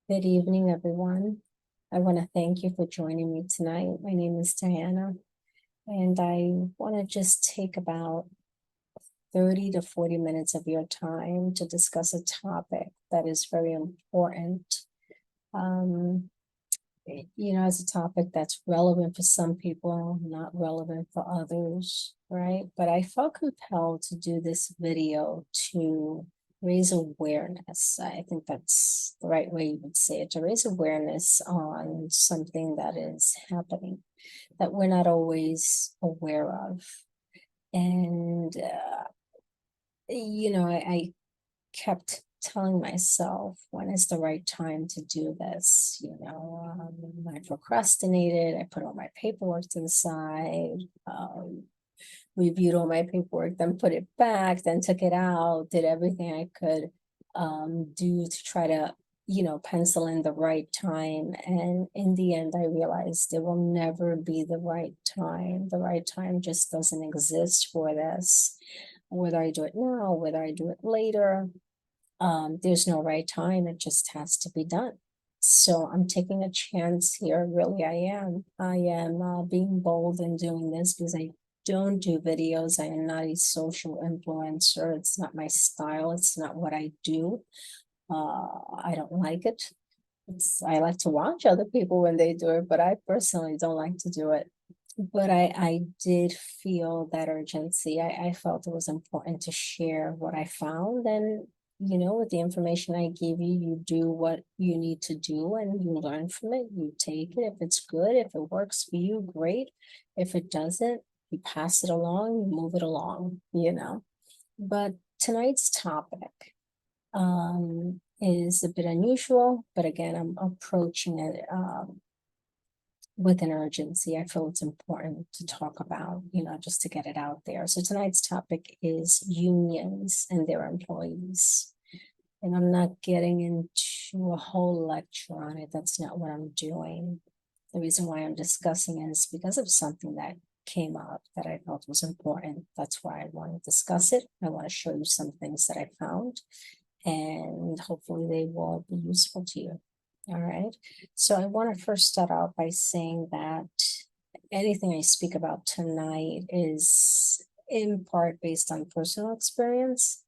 Good evening, everyone. I want to thank you for joining me tonight. My name is Diana, and I want to just take about 30 to 40 minutes of your time to discuss a topic that is very important. Um, it's a topic that's relevant for some people, not relevant for others, right? But I felt compelled to do this video to raise awareness. I think that's the right way you would say it, to raise awareness on something that is happening that we're not always aware of. And, I kept telling myself, when is the right time to do this? I procrastinated, I put all my paperwork to the side, reviewed all my paperwork, then put it back, then took it out, did everything I could do to try to, pencil in the right time. And in the end, I realized it will never be the right time. The right time just doesn't exist for this. Whether I do it now, whether I do it later, there's no right time. It just has to be done. So I'm taking a chance here. Really, I am. I am being bold in doing this because I don't do videos. I am not a social influencer. It's not my style. It's not what I do. I don't like it. I like to watch other people when they do it, but I personally don't like to do it. But I did feel that urgency. I felt it was important to share what I found. And, with the information I give you, you do what you need to do and you learn from it. You take it. If it's good, if it works for you, great. If it doesn't, you pass it along, you move it along. But tonight's topic is a bit unusual, but again, I'm approaching it with an urgency. I feel it's important to talk about, just to get it out there. So tonight's topic is unions and their employees. And I'm not getting into a whole lecture on it. That's not what I'm doing. The reason why I'm discussing it is because of something that came up that I felt was important. That's why I want to discuss it. I want to show you some things that I found, and hopefully they will be useful to you. All right. So I want to first start out by saying that anything I speak about tonight is in part based on personal experience,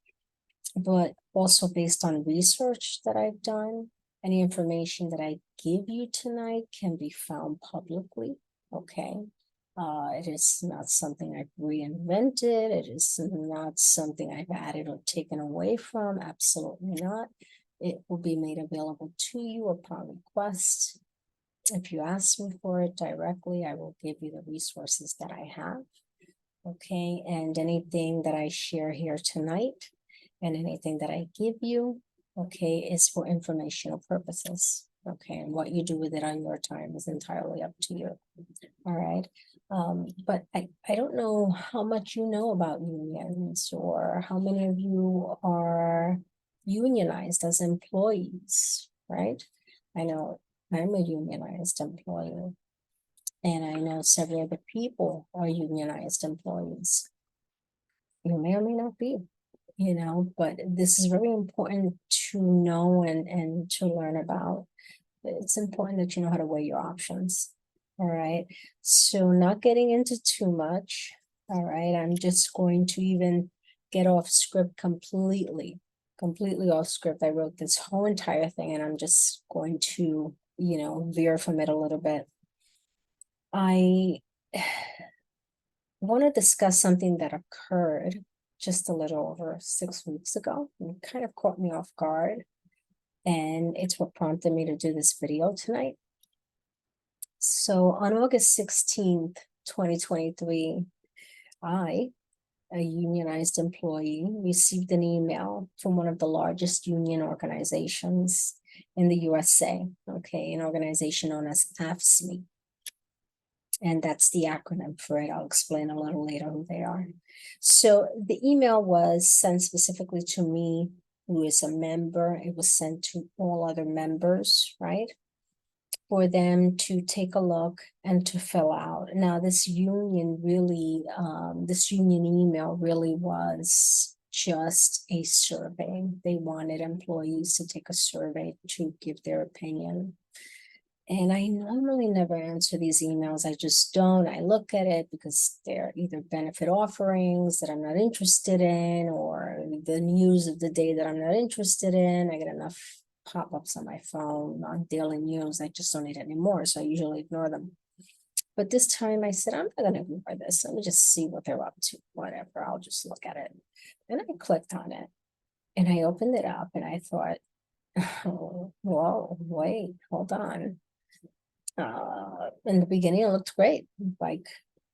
but also based on research that I've done. Any information that I give you tonight can be found publicly. Okay. It is not something I've reinvented. It is not something I've added or taken away from. Absolutely not. It will be made available to you upon request. If you ask me for it directly, I will give you the resources that I have. Okay, and anything that I share here tonight and anything that I give you, okay, is for informational purposes. Okay, and what you do with it on your time is entirely up to you. All right. But I don't know how much you know about unions or how many of you are unionized as employees, right? I know I'm a unionized employee, and I know several other people are unionized employees. You may or may not be, but this is very important to know and to learn about. It's important that you know how to weigh your options. All right. So not getting into too much. All right. I'm just going to even get off script completely off script. I wrote this whole entire thing and I'm just going to, veer from it a little bit. I want to discuss something that occurred just a little over 6 weeks ago. It kind of caught me off guard. And it's what prompted me to do this video tonight. So on August 16th, 2023, I, a unionized employee, received an email from one of the largest union organizations in the USA, okay, an organization known as AFSCME. And that's the acronym for it. I'll explain a little later who they are. So the email was sent specifically to me, who is a member. It was sent to all other members, right? For them to take a look and to fill out. Now, this union email really was just a survey. They wanted employees to take a survey to give their opinion. And I normally never answer these emails. I just don't. I look at it because they're either benefit offerings that I'm not interested in, or the news of the day that I'm not interested in. I get enough pop-ups on my phone on daily news. I just don't need it anymore. So I usually ignore them. But this time I said, I'm not going to ignore this. Let me just see what they're up to. Whatever. I'll just look at it. And I clicked on it and I opened it up and I thought, oh, whoa, wait, hold on. In the beginning, it looked great, like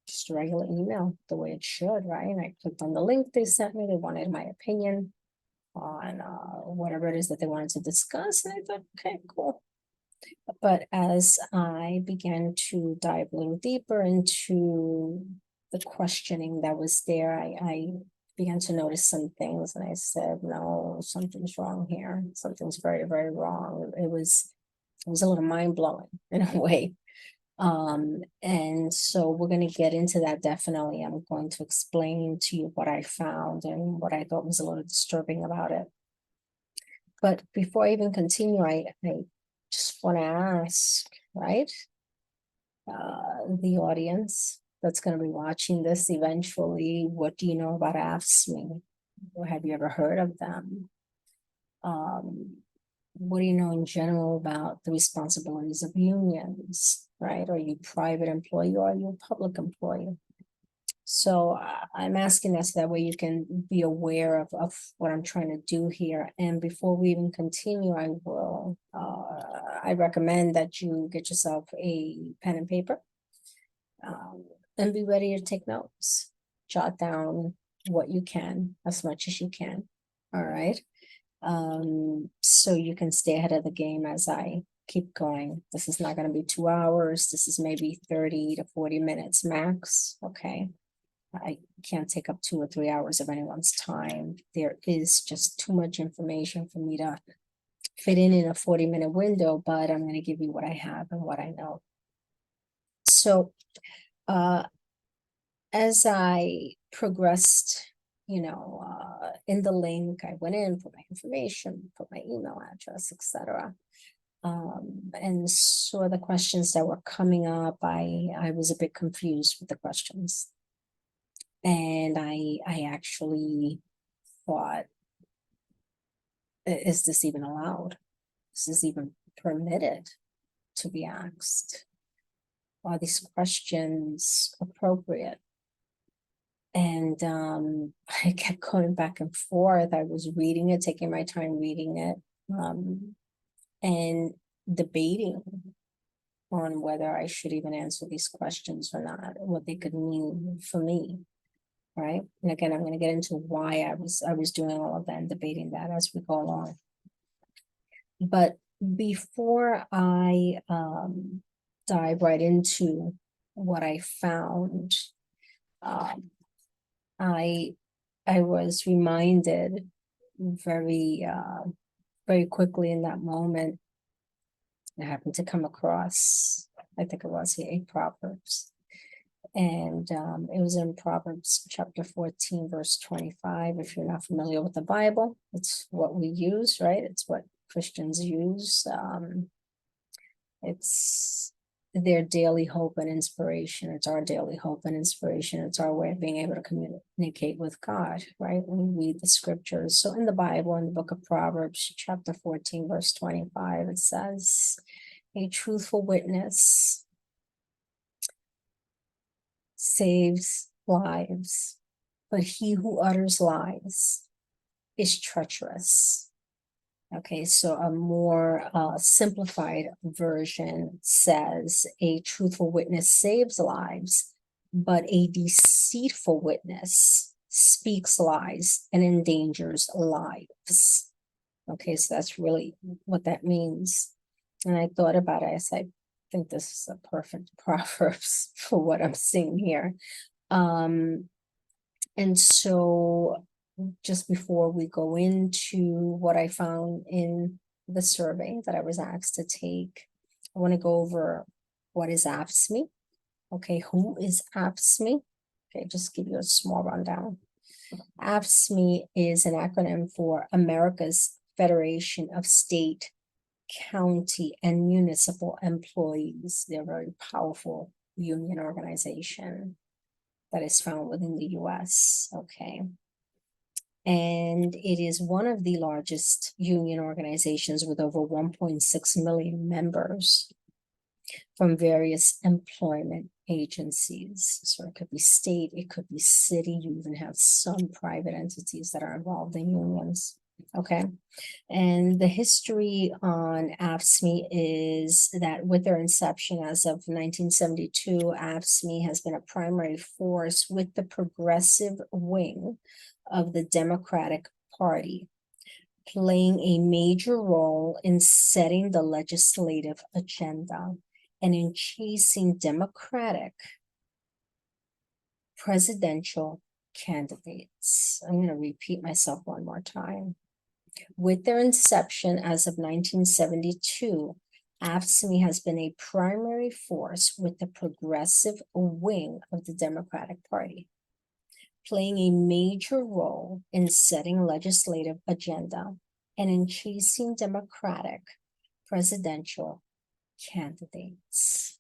just a regular email, the way it should, right? And I clicked on the link they sent me. They wanted my opinion on whatever it is that they wanted to discuss. And I thought, okay, cool. But as I began to dive a little deeper into the questioning that was there, I began to notice some things. And I said, no, something's wrong here. Something's very, very wrong. It was a little mind-blowing in a way. And so we're going to get into that. Definitely. I'm going to explain to you what I found and what I thought was a little disturbing about it. But before I even continue, I just want to ask, right? The audience that's going to be watching this eventually, what do you know about AFSCME? Or have you ever heard of them? What do you know in general about the responsibilities of unions, right? Are you a private employee or are you a public employee? So I'm asking that so that way you can be aware of what I'm trying to do here. And before we even continue, I recommend that you get yourself a pen and paper and be ready to take notes. Jot down what you can, as much as you can. All right. So you can stay ahead of the game as I keep going. This is not going to be 2 hours. This is maybe 30 to 40 minutes max. Okay. I can't take up 2 or 3 hours of anyone's time. There is just too much information for me to fit in a 40-minute window, but I'm going to give you what I have and what I know. So, as I progressed, in the link, I went in, put my information, put my email address, etc. And saw the questions that were coming up. I was a bit confused with the questions. And I actually thought, is this even allowed? Is this even permitted to be asked? Are these questions appropriate? And I kept going back and forth. I was reading it, taking my time reading it, and debating on whether I should even answer these questions or not, what they could mean for me. Right. And again, I'm going to get into why I was doing all of that and debating that as we go along. But before I dive right into what I found, I was reminded very very quickly in that moment. I happened to come across, I think it was a Proverbs. And it was in Proverbs chapter 14, verse 25. If you're not familiar with the Bible, it's what we use, right? It's what Christians use. It's their daily hope and inspiration. It's our daily hope and inspiration. It's our way of being able to communicate with God, right? When we read the scriptures. So in the Bible, in the book of Proverbs, chapter 14, verse 25, it says, a truthful witness saves lives, but he who utters lies is treacherous. Okay, so a more simplified version says a truthful witness saves lives, but a deceitful witness speaks lies and endangers lives. Okay, so that's really what that means. And I thought about it. I said, I think this is a perfect Proverbs for what I'm seeing here. And so just before we go into what I found in the survey that I was asked to take, I want to go over what is AFSCME. Okay, who is AFSCME? Okay, just give you a small rundown. AFSCME is an acronym for America's Federation of State, County, and Municipal Employees. They're a very powerful union organization that is found within the US, okay? And it is one of the largest union organizations with over 1.6 million members from various employment agencies. So it could be state, it could be city, you even have some private entities that are involved in unions, okay? And the history on AFSCME is that with their inception as of 1972, AFSCME has been a primary force with the progressive wing of the Democratic Party, playing a major role in setting the legislative agenda and in chasing Democratic presidential candidates. I'm going to repeat myself one more time. With their inception as of 1972, AFSCME has been a primary force with the progressive wing of the Democratic Party, playing a major role in setting legislative agenda and in chasing Democratic presidential candidates.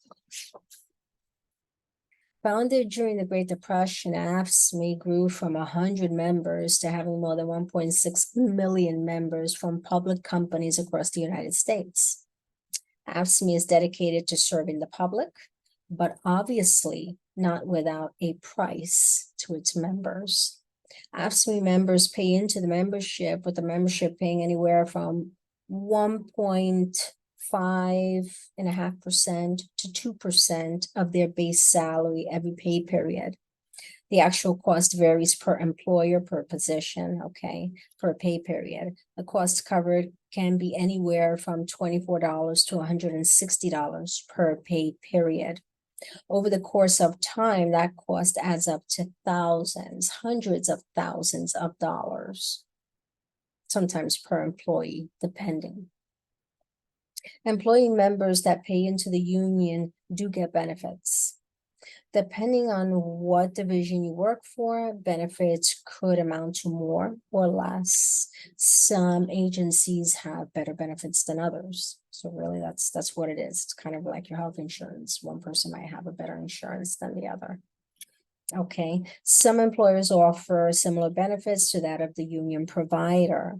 Founded during the Great Depression, AFSCME grew from 100 members to having more than 1.6 million members from public companies across the United States. AFSCME is dedicated to serving the public, but obviously not without a price to its members. AFSCME members pay into the membership, with the membership paying anywhere from 1.5% to 2% of their base salary every pay period. The actual cost varies per employer, per position, okay, per pay period. The cost covered can be anywhere from $24 to $160 per pay period. Over the course of time, that cost adds up to thousands, hundreds of thousands of dollars, sometimes per employee, depending. Employee members that pay into the union do get benefits. Depending on what division you work for, benefits could amount to more or less. Some agencies have better benefits than others. So really that's what it is. It's kind of like your health insurance. One person might have a better insurance than the other. Okay, some employers offer similar benefits to that of the union provider.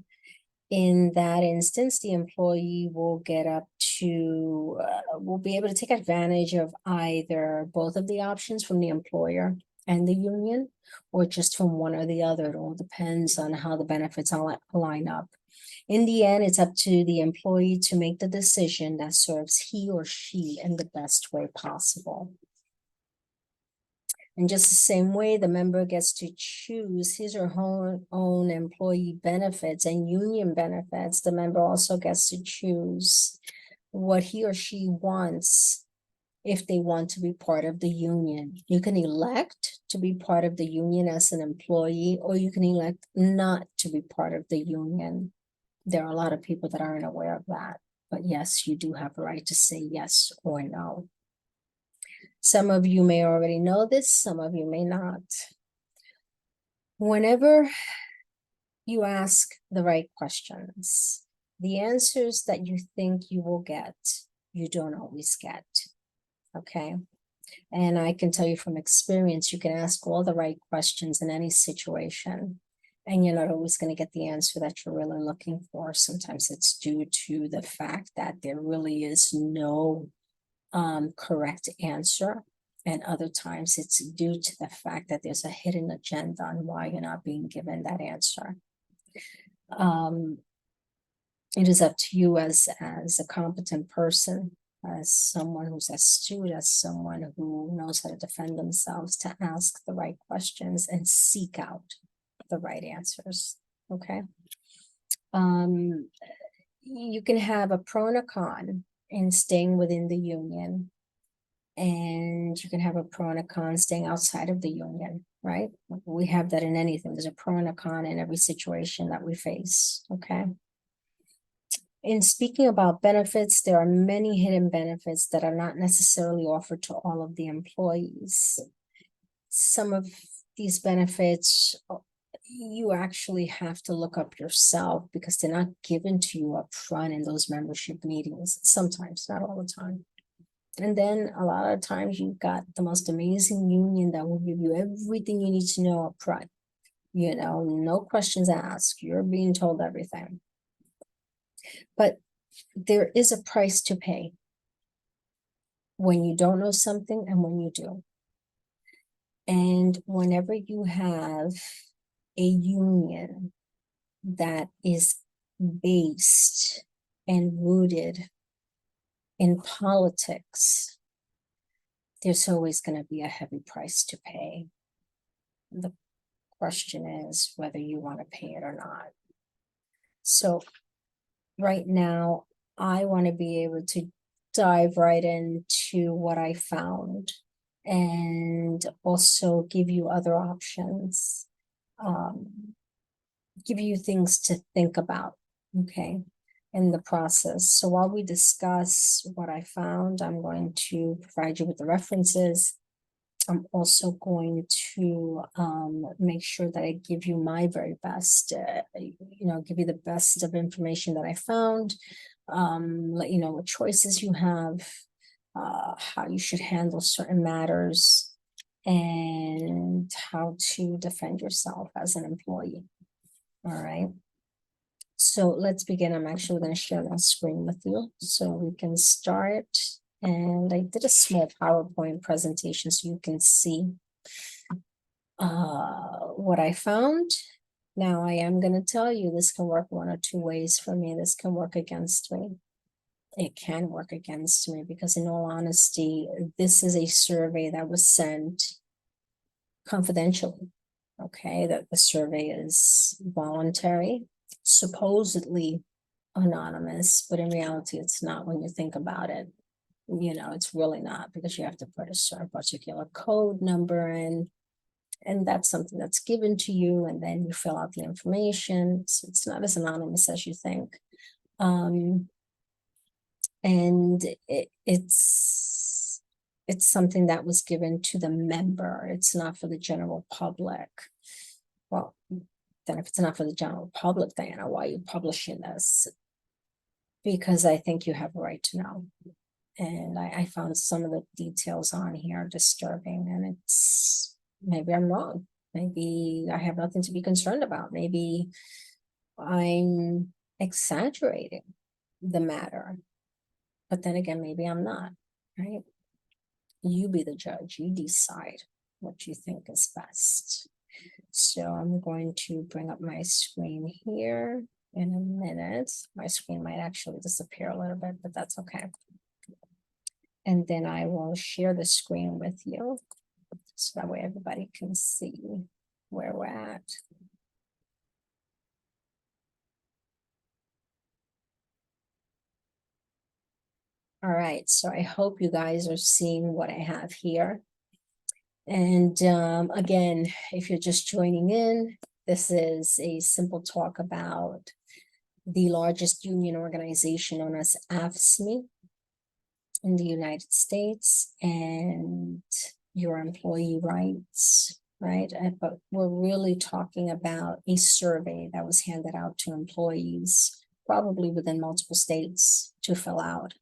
In that instance, the employee will get up to, will be able to take advantage of either both of the options from the employer and the union, or just from one or the other. It all depends on how the benefits line up. In the end, it's up to the employee to make the decision that serves he or she in the best way possible. In just the same way, the member gets to choose his or her own employee benefits and union benefits. The member also gets to choose what he or she wants if they want to be part of the union. You can elect to be part of the union as an employee, or you can elect not to be part of the union. There are a lot of people that aren't aware of that, but yes, you do have a right to say yes or no. Some of you may already know this, some of you may not. Whenever you ask the right questions, the answers that you think you will get, you don't always get, okay? And I can tell you from experience, you can ask all the right questions in any situation, and you're not always going to get the answer that you're really looking for. Sometimes it's due to the fact that there really is no correct answer. And other times it's due to the fact that there's a hidden agenda on why you're not being given that answer. It is up to you as a competent person, as someone who's astute, as someone who knows how to defend themselves, to ask the right questions and seek out the right answers, okay? You can have a pro and a con in staying within the union, and you can have a pro and a con staying outside of the union, right? We have that in anything. There's a pro and a con in every situation that we face, okay? In speaking about benefits, there are many hidden benefits that are not necessarily offered to all of the employees. Some of these benefits you actually have to look up yourself because they're not given to you up front in those membership meetings, sometimes, not all the time. And then a lot of times you've got the most amazing union that will give you everything you need to know up front. No questions asked. You're being told everything. But there is a price to pay when you don't know something and when you do. And whenever you have a union that is based and rooted in politics, there's always going to be a heavy price to pay. The question is whether you want to pay it or not. So right now, I want to be able to dive right into what I found and also give you other options, give you things to think about, okay, in the process. So while we discuss what I found, I'm going to provide you with the references. I'm also going to make sure that I give you my very best, give you the best of information that I found, let you know what choices you have, how you should handle certain matters, and how to defend yourself as an employee. All right. So let's begin. I'm actually going to share my screen with you so we can start. And I did a small PowerPoint presentation so you can see what I found. Now I am going to tell you this can work one or two ways for me. This can work against me. It can work against me because in all honesty, this is a survey that was sent confidentially. Okay, that the survey is voluntary, supposedly anonymous, but in reality, it's not when you think about it. It's really not, because you have to put a certain particular code number in, and that's something that's given to you, and then you fill out the information. So it's not as anonymous as you think. And it's something that was given to the member. It's not for the general public. Well, then if it's not for the general public, Diana, why are you publishing this? Because I think you have a right to know. And I found some of the details on here disturbing, and maybe I'm wrong. Maybe I have nothing to be concerned about. Maybe I'm exaggerating the matter. But then again, maybe I'm not, right? You be the judge. You decide what you think is best. So I'm going to bring up my screen here in a minute. My screen might actually disappear a little bit, but that's okay. And then I will share the screen with you so that way everybody can see where we're at. All right, so I hope you guys are seeing what I have here. And again, if you're just joining in, this is a simple talk about the largest union organization known as AFSCME in the United States and your employee rights, right? But we're really talking about a survey that was handed out to employees, probably within multiple states, to fill out.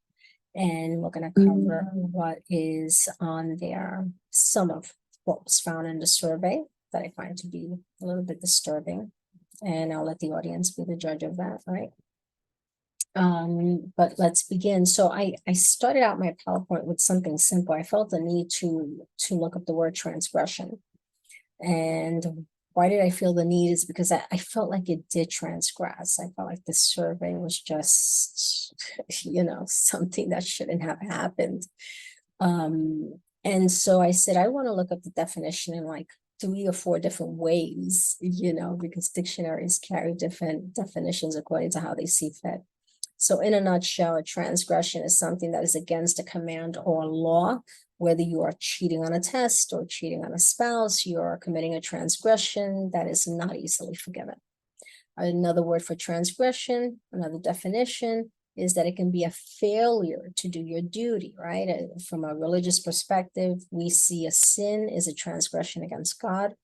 And we're going to cover what is on there, some of what was found in the survey that I find to be a little bit disturbing. And I'll let the audience be the judge of that, right? But let's begin. So I started out my PowerPoint with something simple. I felt the need to look up the word transgression. And why did I feel the need is because I felt like it did transgress. I felt like the survey was just, something that shouldn't have happened. And so I said, I want to look up the definition in like 3 or 4 different ways, because dictionaries carry different definitions according to how they see fit. So in a nutshell, a transgression is something that is against a command or a law. Whether you are cheating on a test or cheating on a spouse, you are committing a transgression that is not easily forgiven. Another word for transgression, another definition, is that it can be a failure to do your duty, right? From a religious perspective, we see a sin is a transgression against God.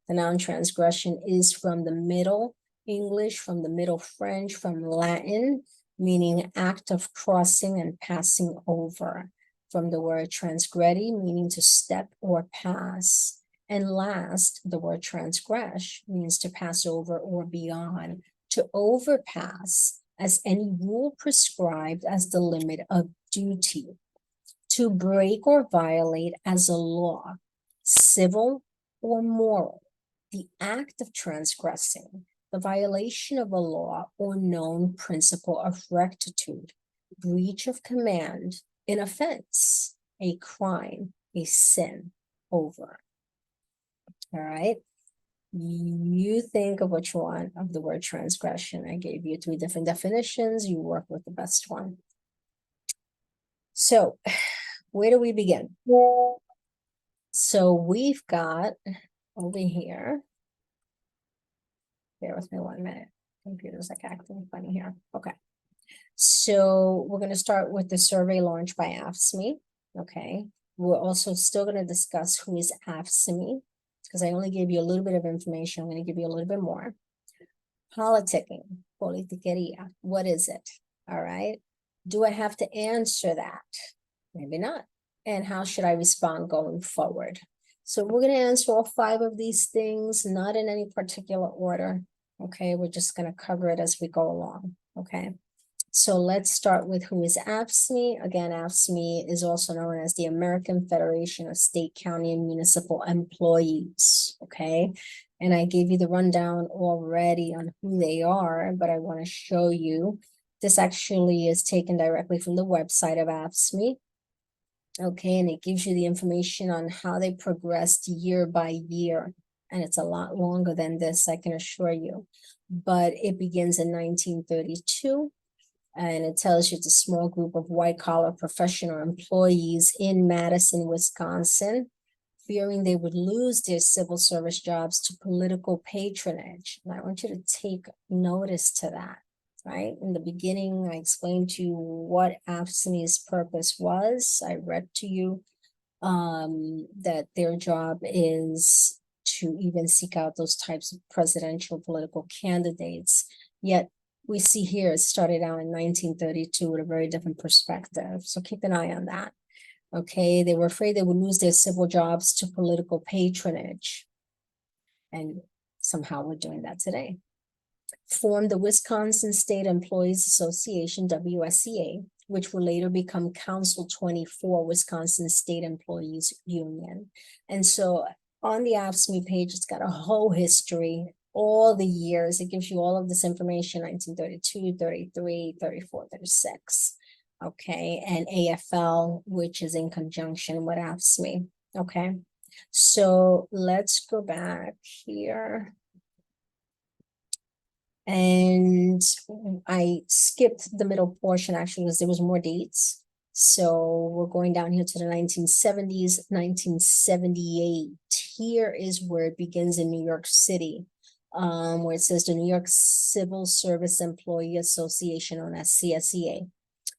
The noun transgression is from the Middle English, from the Middle French, from Latin, meaning act of crossing and passing over. From the word transgredi, meaning to step or pass. And last, the word transgress means to pass over or beyond, to overpass as any rule prescribed as the limit of duty, to break or violate as a law, civil or moral, the act of transgressing, the violation of a law or known principle of rectitude, breach of command, an offense, a crime, a sin, over. All right. You think of what you want of the word transgression. I gave you 3 different definitions. You work with the best one. So, where do we begin? So we've got over here. Bear with me 1 minute. Computer's like acting funny here. Okay. So we're going to start with the survey launched by AFSCME. Okay. We're also still going to discuss who is AFSCME, because I only gave you a little bit of information. I'm going to give you a little bit more. Politicking, politiquería, what is it? All right. Do I have to answer that? Maybe not. And how should I respond going forward? So we're going to answer all 5 of these things, not in any particular order. Okay. We're just going to cover it as we go along. Okay. So let's start with who is AFSCME. Again, AFSCME is also known as the American Federation of State, County, and Municipal Employees, okay? And I gave you the rundown already on who they are, but I want to show you. This actually is taken directly from the website of AFSCME, okay? And it gives you the information on how they progressed year by year. And it's a lot longer than this, I can assure you. But it begins in 1932. And it tells you it's a small group of white-collar professional employees in Madison, Wisconsin, fearing they would lose their civil service jobs to political patronage. And I want you to take notice to that, right? In the beginning, I explained to you what AFSCME's purpose was. I read to you that their job is to even seek out those types of presidential political candidates, yet we see here it started out in 1932 with a very different perspective. So keep an eye on that. Okay, they were afraid they would lose their civil jobs to political patronage. And somehow we're doing that today. Formed the Wisconsin State Employees Association, WSEA, which will later become Council 24, Wisconsin State Employees Union. And so on the AFSCME page, it's got a whole history, all the years. It gives you all of this information, 1932, 33, 34, 36. Okay, and AFL, which is in conjunction with AFSCME. Okay, so let's go back here. And I skipped the middle portion actually because there was more dates. So we're going down here to the 1970s, 1978. Here is where it begins in New York City, where it says the New York Civil Service Employee Association, known as CSEA,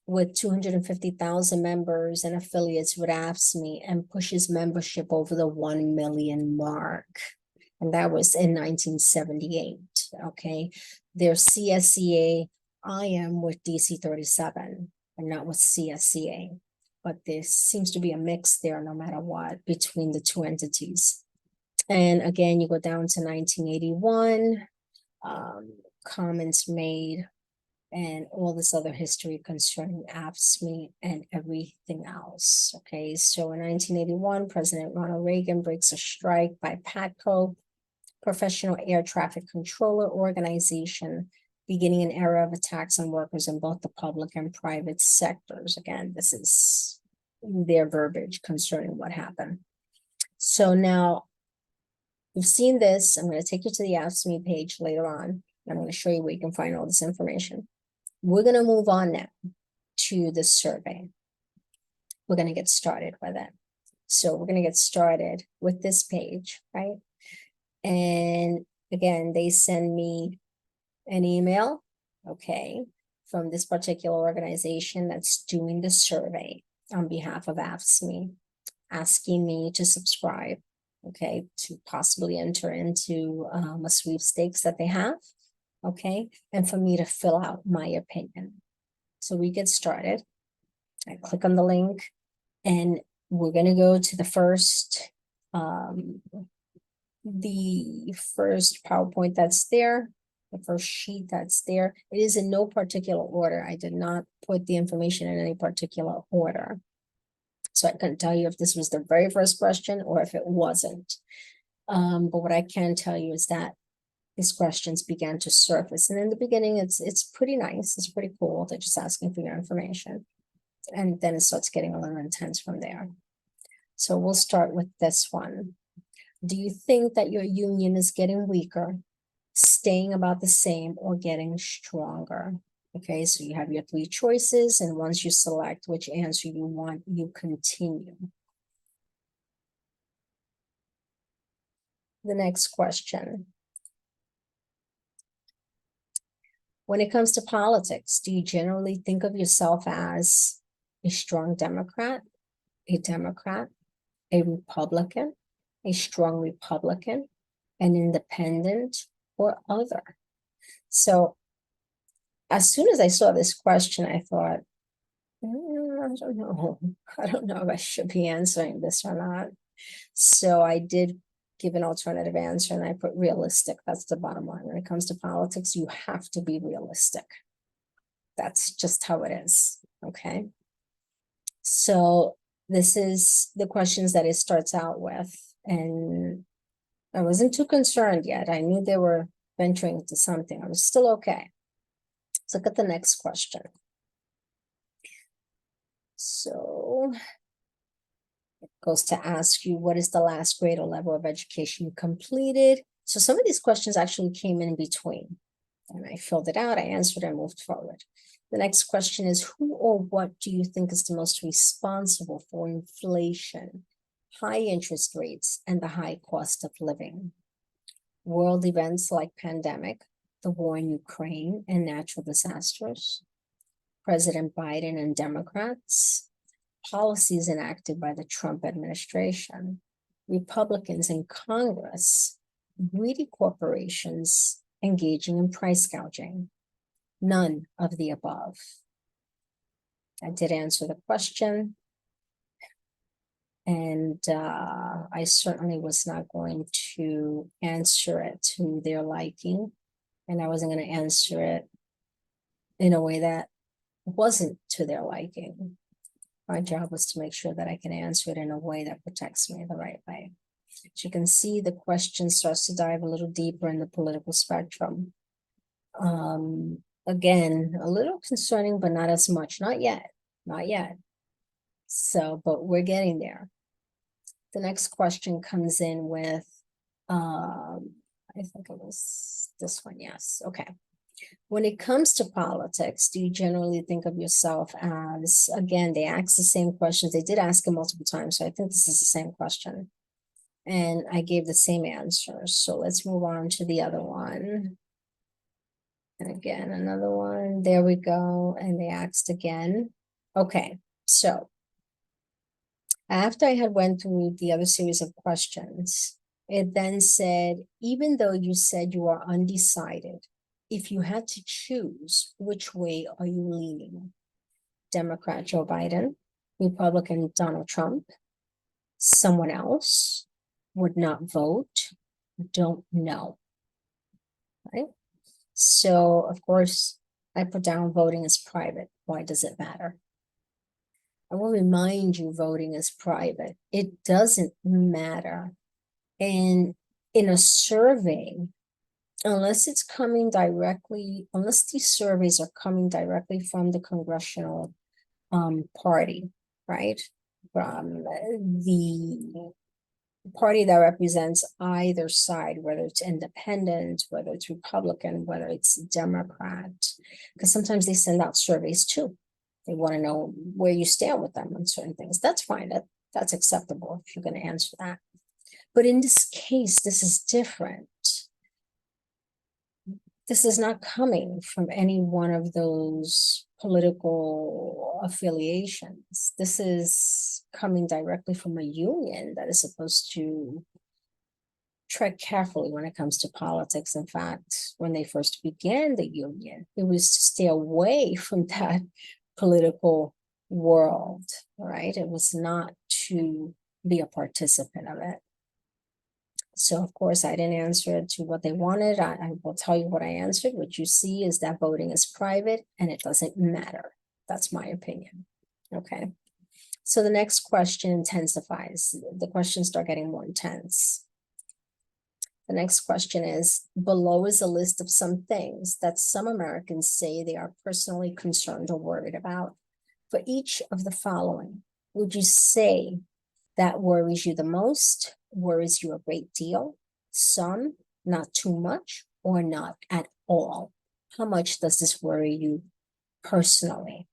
with 250,000 members and affiliates with AFSCME, and pushes membership over the 1 million mark. And that was in 1978, okay? Their CSEA, I am with DC 37, and not with CSEA. But there seems to be a mix there no matter what between the 2 entities. And again, you go down to 1981, comments made, and all this other history concerning AFSCME and everything else. Okay, so in 1981, President Ronald Reagan breaks a strike by PATCO, Professional Air Traffic Controller Organization, beginning an era of attacks on workers in both the public and private sectors. Again, this is their verbiage concerning what happened. So now you've seen this. I'm going to take you to the AFSCME page later on. I'm going to show you where you can find all this information. We're going to move on now to the survey. We're going to get started with it. So we're going to get started with this page, right? And again, they send me an email, okay, from this particular organization that's doing the survey on behalf of AFSCME, asking me to subscribe. okay, to possibly enter into a sweepstakes that they have, okay, and for me to fill out my opinion. So we get started. I click on the link and we're gonna go to the first PowerPoint that's there, the first sheet that's there. It is in no particular order. I did not put the information in any particular order. So I couldn't tell you if this was the very first question or if it wasn't. But what I can tell you is that these questions began to surface. And in the beginning, it's pretty nice. It's pretty cool. They're just asking for your information. And then it starts getting a little intense from there. So we'll start with this one. Do you think that your union is getting weaker, staying about the same, or getting stronger? Okay, so you have your three choices, and once you select which answer you want, you continue. The next question. When it comes to politics, do you generally think of yourself as a strong Democrat, a Republican, a strong Republican, an independent, or other? So as soon as I saw this question, I thought, I don't know. I don't know if I should be answering this or not. So I did give an alternative answer and I put realistic. That's the bottom line. When it comes to politics, you have to be realistic. That's just how it is. Okay. So this is the questions that it starts out with. And I wasn't too concerned yet. I knew they were venturing into something. I was still okay. Let's look at the next question. So it goes to ask you, what is the last grade or level of education you completed? So some of these questions actually came in between. And I filled it out, I answered, I moved forward. The next question is, who or what do you think is the most responsible for inflation, high interest rates, and the high cost of living? World events like pandemic, the war in Ukraine, and natural disasters, President Biden and Democrats, policies enacted by the Trump administration, Republicans in Congress, greedy corporations engaging in price gouging. None of the above. I did answer the question. And I certainly was not going to answer it to their liking. And I wasn't going to answer it in a way that wasn't to their liking. My job was to make sure that I can answer it in a way that protects me the right way. As you can see, the question starts to dive a little deeper in the political spectrum. Again, a little concerning, but not as much. Not yet. So, but we're getting there. The next question comes in with, I think it was this one. Yes. Okay. When it comes to politics, do you generally think of yourself as, again, they ask the same questions. They did ask it multiple times, so I think this is the same question. And I gave the same answer. So let's move on to the other one. And again, another one. There we go. And they asked again. Okay, so after I had went through the other series of questions, it then said, even though you said you are undecided, if you had to choose, which way are you leaning? Democrat Joe Biden, Republican Donald Trump, someone else, would not vote, don't know. Right? So, of course, I put down voting is private. Why does it matter? I will remind you, voting is private. It doesn't matter. And in a survey, unless these surveys are coming directly from the congressional party, right? From the party that represents either side, whether it's independent, whether it's Republican, whether it's Democrat, because sometimes they send out surveys too. They want to know where you stand with them on certain things. That's fine. That's acceptable if you're going to answer that. But in this case, this is different. This is not coming from any one of those political affiliations. This is coming directly from a union that is supposed to tread carefully when it comes to politics. In fact, when they first began the union, it was to stay away from that political world, right? It was not to be a participant of it. So of course, I didn't answer to what they wanted. I will tell you what I answered. What you see is that voting is private and it doesn't matter. That's my opinion. Okay. So the next question intensifies. The questions start getting more intense. The next question is, below is a list of some things that some Americans say they are personally concerned or worried about. For each of the following, would you say that worries you the most, worries you a great deal, some, not too much, or not at all? How much does this worry you personally?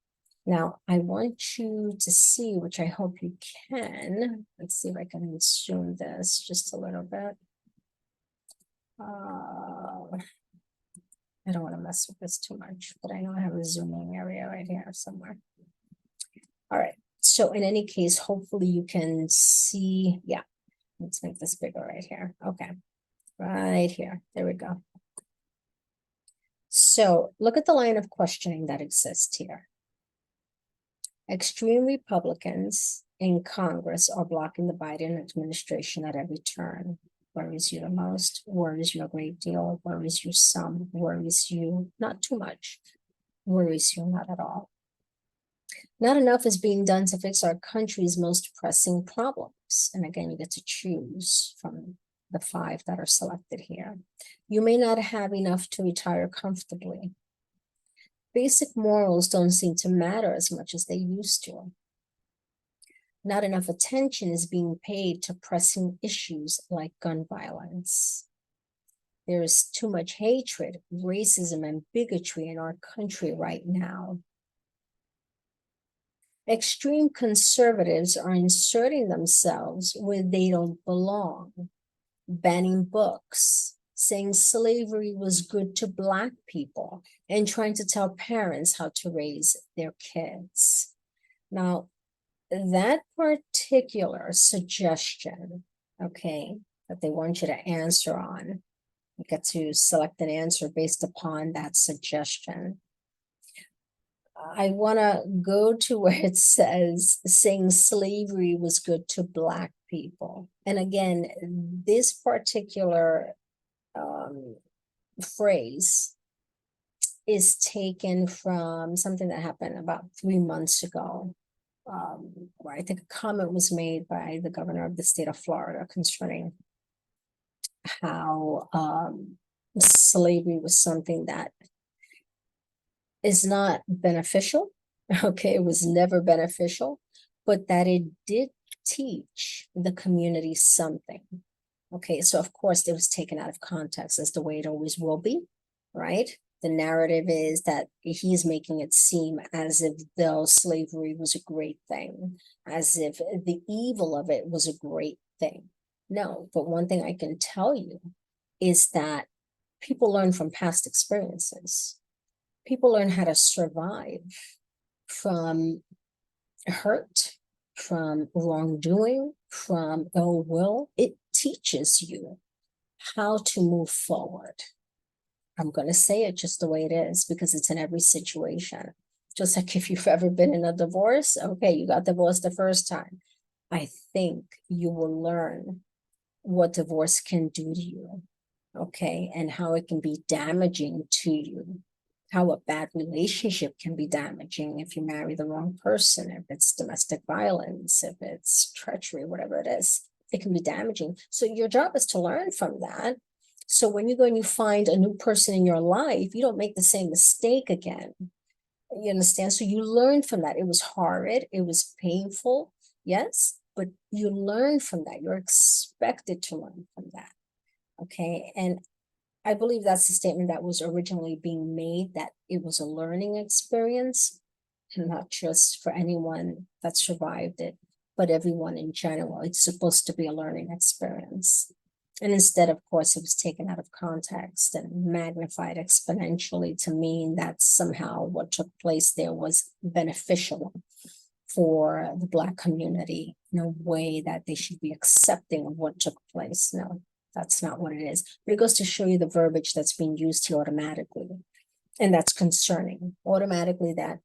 Now, I want you to see, which I hope you can. Let's see if I can zoom this just a little bit. I don't want to mess with this too much, but I know I have a zooming area right here somewhere. All right. So in any case, hopefully you can see. Yeah, let's make this bigger right here. Okay, right here. There we go. So look at the line of questioning that exists here. Extreme Republicans in Congress are blocking the Biden administration at every turn. Worries you the most, worries you a great deal, worries you some, worries you not too much, worries you not at all. Not enough is being done to fix our country's most pressing problems. And again, you get to choose from the 5 that are selected here. You may not have enough to retire comfortably. Basic morals don't seem to matter as much as they used to. Not enough attention is being paid to pressing issues like gun violence. There is too much hatred, racism, and bigotry in our country right now. Extreme conservatives are inserting themselves where they don't belong, banning books, saying slavery was good to Black people, and trying to tell parents how to raise their kids. Now, that particular suggestion, okay, that they want you to answer on, you get to select an answer based upon that suggestion. I want to go to where it says saying slavery was good to Black people. And again, this particular phrase is taken from something that happened about 3 months ago, where I think a comment was made by the governor of the state of Florida concerning how slavery was something that is not beneficial. Okay, it was never beneficial, but that it did teach the community something. Okay, so of course it was taken out of context as the way it always will be, right? The narrative is that he's making it seem as if though slavery was a great thing, as if the evil of it was a great thing. No, but one thing I can tell you is that people learn from past experiences. People learn how to survive from hurt, from wrongdoing, from ill will. It teaches you how to move forward. I'm going to say it just the way it is because it's in every situation. Just like if you've ever been in a divorce, okay, you got divorced the first time. I think you will learn what divorce can do to you, okay, and how it can be damaging to you. How a bad relationship can be damaging if you marry the wrong person, if it's domestic violence, if it's treachery, whatever it is, it can be damaging. So your job is to learn from that. So when you go and you find a new person in your life, you don't make the same mistake again. You understand? So you learn from that. It was horrid, it was painful, yes, but you learn from that. You're expected to learn from that. Okay, and I believe that's the statement that was originally being made, that it was a learning experience, and not just for anyone that survived it, but everyone in general. It's supposed to be a learning experience. And instead, of course, it was taken out of context and magnified exponentially to mean that somehow what took place there was beneficial for the Black community in a way that they should be accepting of what took place. No, That's not what it is. But it goes to show you the verbiage that's being used here automatically. And that's concerning. Automatically, that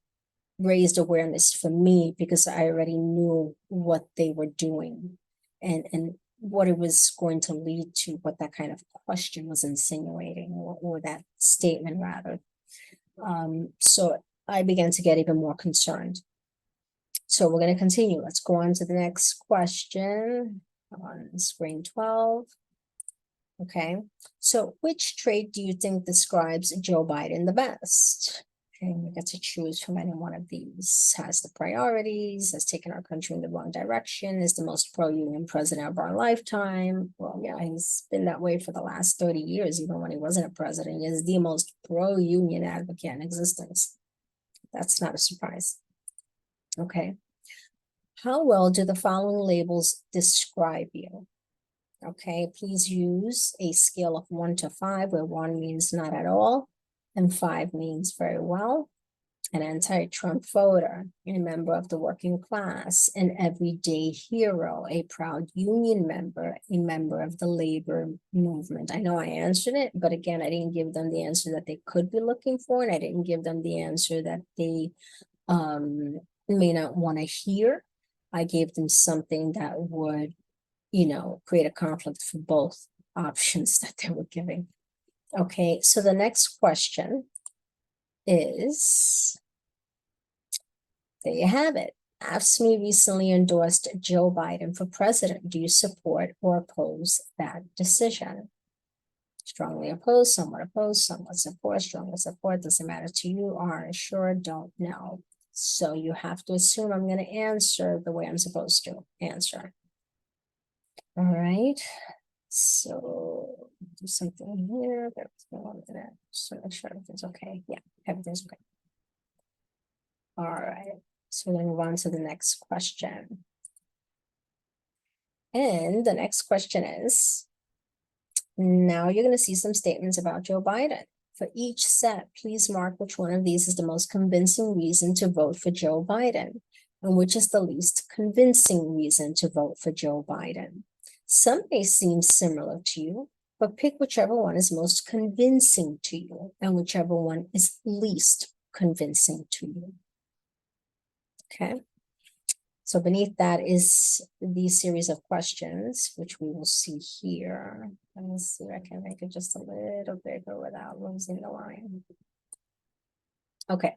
raised awareness for me because I already knew what they were doing and what it was going to lead to, what that kind of question was insinuating, or that statement rather. So I began to get even more concerned. So we're going to continue. Let's go on to the next question on screen 12. Okay, so which trait do you think describes Joe Biden the best? Okay, you get to choose from any one of these. Has the priorities, has taken our country in the wrong direction, is the most pro-union president of our lifetime. Well, yeah, he's been that way for the last 30 years, even when he wasn't a president. He is the most pro-union advocate in existence. That's not a surprise. Okay. How well do the following labels describe you? Okay, please use a scale of 1 to 5, where 1 means not at all, and 5 means very well. An anti-Trump voter, a member of the working class, an everyday hero, a proud union member, a member of the labor movement. I know I answered it, but again, I didn't give them the answer that they could be looking for, and I didn't give them the answer that they may not want to hear. I gave them something that would, create a conflict for both options that they were giving. Okay, so the next question is, there you have it. AFSCME recently endorsed Joe Biden for president. Do you support or oppose that decision? Strongly opposed, somewhat support, strongly support, doesn't matter to you, aren't sure, don't know. So you have to assume I'm going to answer the way I'm supposed to answer. All right, so do something here. So make sure everything's okay. Yeah, everything's okay. All right, so we're going to move on to the next question. And the next question is, now you're going to see some statements about Joe Biden. For each set, please mark which one of these is the most convincing reason to vote for Joe Biden, and which is the least convincing reason to vote for Joe Biden. Some may seem similar to you, but pick whichever one is most convincing to you and whichever one is least convincing to you. Okay. So beneath that is the series of questions, which we will see here. Let me see if I can make it just a little bigger without losing the line. Okay.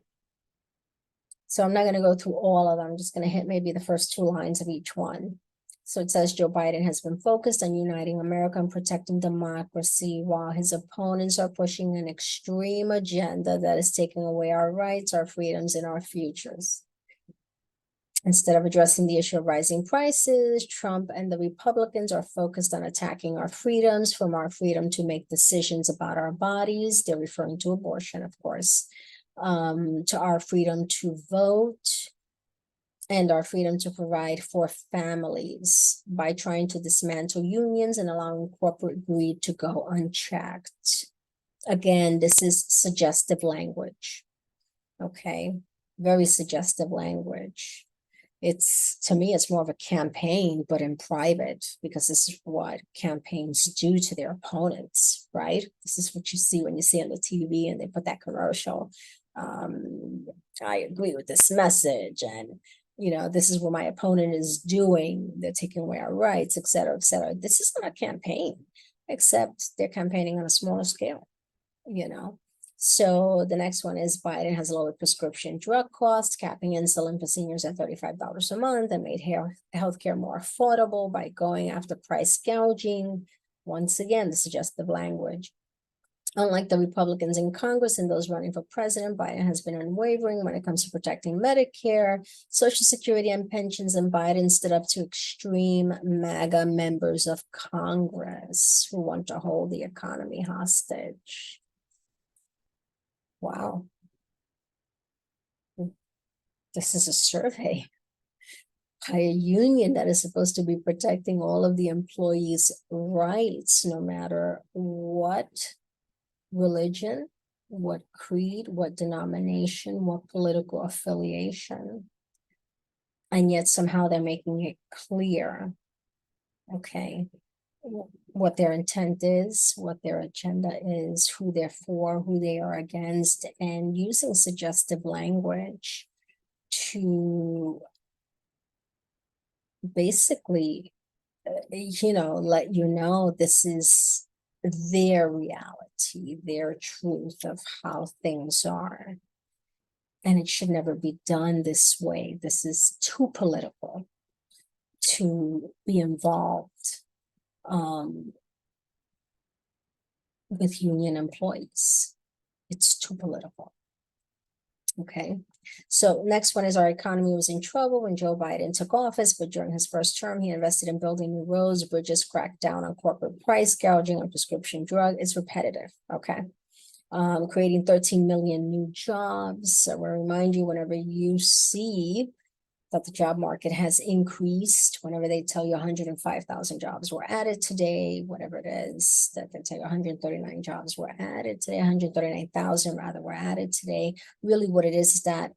So I'm not going to go through all of them. I'm just going to hit maybe the first 2 lines of each one. So it says Joe Biden has been focused on uniting America and protecting democracy, while his opponents are pushing an extreme agenda that is taking away our rights, our freedoms, and our futures. Instead of addressing the issue of rising prices, Trump and the Republicans are focused on attacking our freedoms, from our freedom to make decisions about our bodies. They're referring to abortion, of course, to our freedom to vote, and our freedom to provide for families by trying to dismantle unions and allowing corporate greed to go unchecked. Again, this is suggestive language. Okay, very suggestive language. To me, it's more of a campaign, but in private, because this is what campaigns do to their opponents, right? This is what you see when you see on the TV and they put that commercial. I agree with this message, and this is what my opponent is doing. They're taking away our rights, et cetera, et cetera. This is not a campaign, except they're campaigning on a smaller scale, So the next one is Biden has lowered prescription drug costs, capping insulin for seniors at $35 a month, and made healthcare more affordable by going after price gouging. Once again, the suggestive language. Unlike the Republicans in Congress and those running for president, Biden has been unwavering when it comes to protecting Medicare, Social Security, and pensions, and Biden stood up to extreme MAGA members of Congress who want to hold the economy hostage. Wow. This is a survey by a union that is supposed to be protecting all of the employees' rights, no matter what religion, what creed, what denomination, what political affiliation. And yet somehow they're making it clear, okay, what their intent is, what their agenda is, who they're for, who they are against, and using suggestive language to basically, let you know this is their reality, their truth of how things are. And it should never be done this way. This is too political to be involved with union employees. It's too political. Okay, so next one is our economy was in trouble when Joe Biden took office, but during his first term, he invested in building new roads, bridges, cracked down on corporate price gouging on prescription drug. It's repetitive, okay? Creating 13 million new jobs. So we'll remind you whenever you see that the job market has increased, whenever they tell you 105,000 jobs were added today, whatever it is, that they tell you 139 jobs were added today, 139,000 rather were added today. Really what it is that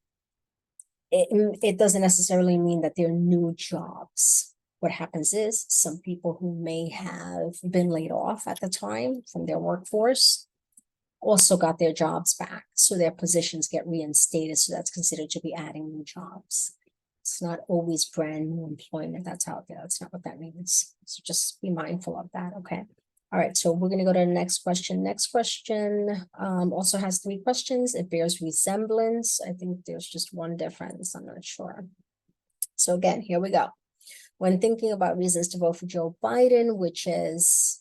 it doesn't necessarily mean that they're new jobs. What happens is some people who may have been laid off at the time from their workforce also got their jobs back. So their positions get reinstated. So that's considered to be adding new jobs. It's not always brand new employment that's out there. That's not what that means. So just be mindful of that, okay? All right, so we're gonna go to the next question. Next question also has 3 questions. It bears resemblance. I think there's just one difference. I'm not sure. So again, here we go. When thinking about reasons to vote for Joe Biden, which is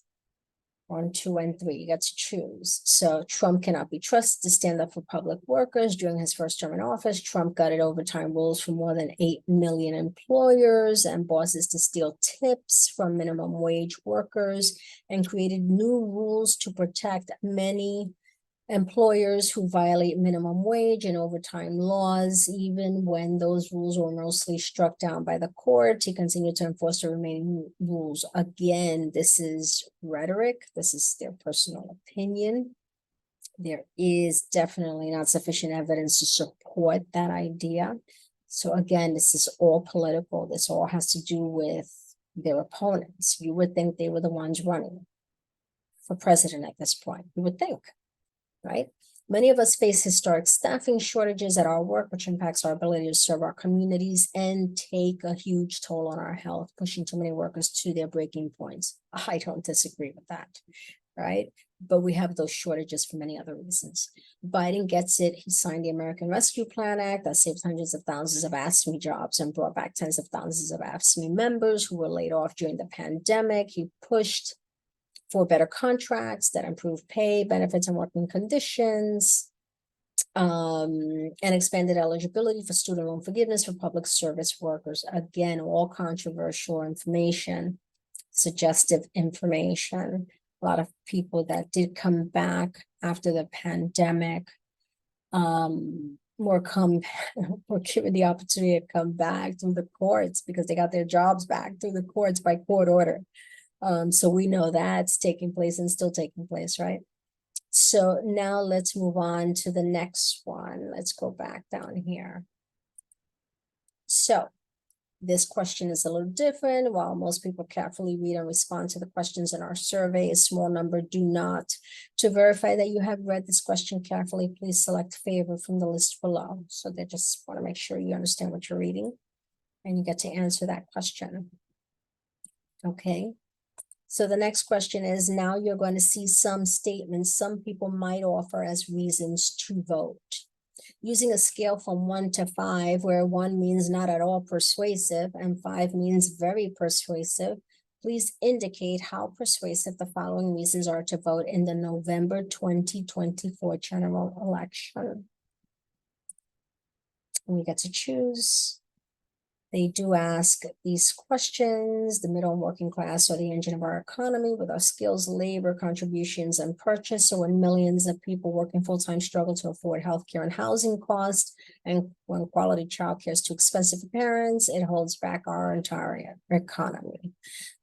1, 2, and 3, you got to choose. So Trump cannot be trusted to stand up for public workers. During his first term in office, Trump gutted overtime rules for more than 8 million employers and bosses to steal tips from minimum wage workers and created new rules to protect many employers who violate minimum wage and overtime laws. Even when those rules were mostly struck down by the court, he continued to enforce the remaining rules. Again, this is rhetoric. This is their personal opinion. There is definitely not sufficient evidence to support that idea. So again, this is all political. This all has to do with their opponents. You would think they were the ones running for president at this point. You would think. Right? Many of us face historic staffing shortages at our work, which impacts our ability to serve our communities and take a huge toll on our health, pushing too many workers to their breaking points. I don't disagree with that, right? But we have those shortages for many other reasons. Biden gets it. He signed the American Rescue Plan Act that saved hundreds of thousands of AFSCME jobs and brought back tens of thousands of AFSCME members who were laid off during the pandemic. He pushed for better contracts that improve pay, benefits, and working conditions, and expanded eligibility for student loan forgiveness for public service workers. Again, all controversial information, suggestive information. A lot of people that did come back after the pandemic were given the opportunity to come back through the courts because they got their jobs back through the courts by court order. So we know that's taking place and still taking place, right? So now let's move on to the next one. Let's go back down here. So this question is a little different. While most people carefully read and respond to the questions in our survey, a small number do not. To verify that you have read this question carefully, please select favor from the list below. So they just want to make sure you understand what you're reading and you get to answer that question. Okay. So the next question is, now you're going to see some statements some people might offer as reasons to vote. Using a scale from 1 to 5, where 1 means not at all persuasive and 5 means very persuasive, please indicate how persuasive the following reasons are to vote in the November 2024 general election. And we get to choose. They do ask these questions: the middle and working class are the engine of our economy with our skills, labor, contributions, and purchase. So when millions of people working full-time struggle to afford healthcare and housing costs, and when quality childcare is too expensive for parents, it holds back our entire economy.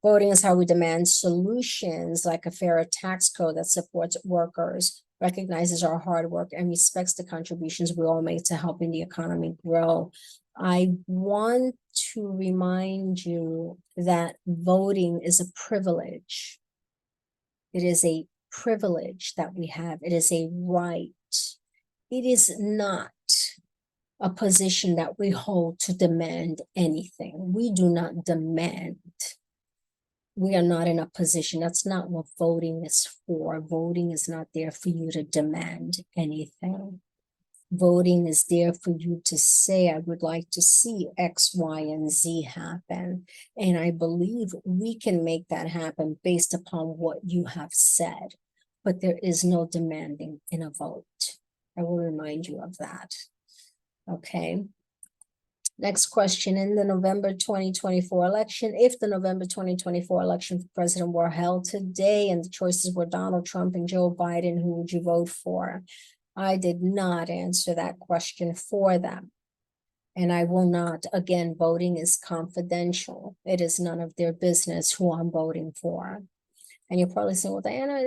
Voting is how we demand solutions like a fairer tax code that supports workers, recognizes our hard work, and respects the contributions we all make to helping the economy grow. I want to remind you that voting is a privilege. It is a privilege that we have. It is a right. It is not a position that we hold to demand anything. We do not demand. We are not in a position. That's not what voting is for. Voting is not there for you to demand anything. Voting is there for you to say, I would like to see X, Y, and Z happen. And I believe we can make that happen based upon what you have said. But there is no demanding in a vote. I will remind you of that. Okay. Next question, in the November 2024 election, if the November 2024 election for president were held today and the choices were Donald Trump and Joe Biden, who would you vote for? I did not answer that question for them. And I will not. Again, voting is confidential. It is none of their business who I'm voting for. And you're probably saying, well, Diana,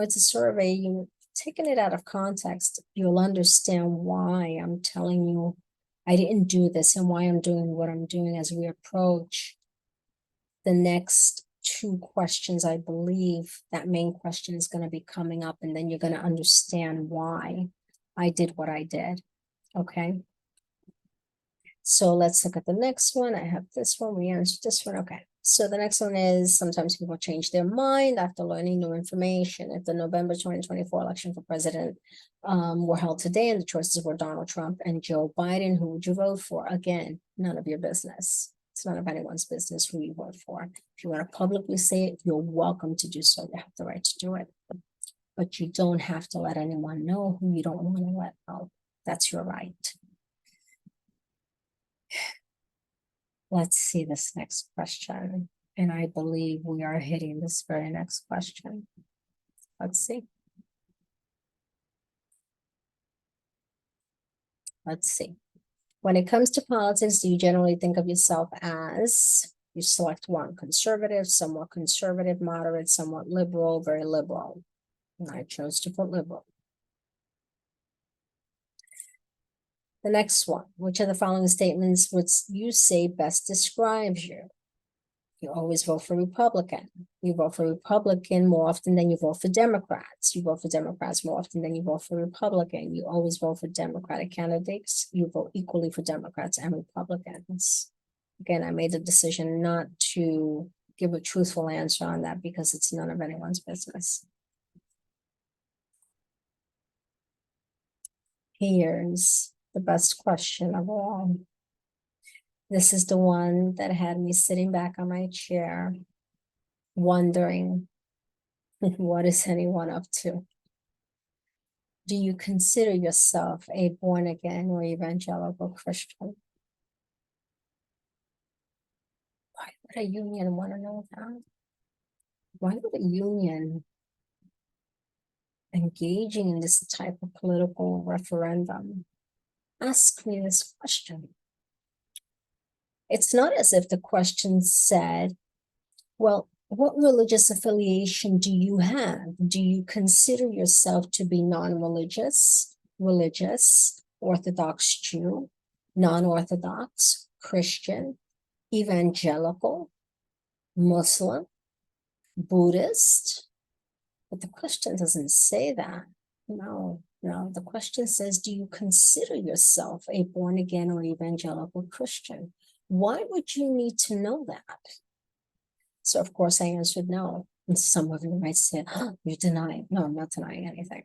it's a survey. You're taking it out of context. You'll understand why I'm telling you I didn't do this and why I'm doing what I'm doing as we approach the next two questions. I believe that main question is going to be coming up, and then you're going to understand why I did what I did. Okay. So let's look at the next one. I have this one. We answered this one. Okay. So the next one is, sometimes people change their mind after learning new information. If the November 2024 election for president were held today and the choices were Donald Trump and Joe Biden, who would you vote for? Again, none of your business. It's none of anyone's business who you vote for. If you want to publicly say it, you're welcome to do so. You have the right to do it. But you don't have to let anyone know who you don't want to let know. That's your right. Let's see this next question. And I believe we are hitting this very next question. Let's see. Let's see. When it comes to politics, do you generally think of yourself as, you select one, conservative, somewhat conservative, moderate, somewhat liberal, very liberal? And I chose to put liberal. The next one, which of the following statements would you say best describes you? You always vote for Republican. You vote for Republican more often than you vote for Democrats. You vote for Democrats more often than you vote for Republican. You always vote for Democratic candidates. You vote equally for Democrats and Republicans. Again, I made the decision not to give a truthful answer on that because it's none of anyone's business. Here's the best question of all. This is the one that had me sitting back on my chair, wondering, what is anyone up to? Do you consider yourself a born-again or evangelical Christian? Why would a union want to know that? Why would a union engaging in this type of political referendum ask me this question? It's not as if the question said, well, what religious affiliation do you have? Do you consider yourself to be non-religious, religious, Orthodox Jew, non-Orthodox, Christian, evangelical, Muslim, Buddhist? But the question doesn't say that. No. The question says, do you consider yourself a born-again or evangelical Christian? Why would you need to know that? So of course I answered no. And some of you might say, oh, you deny. No, I'm not denying anything.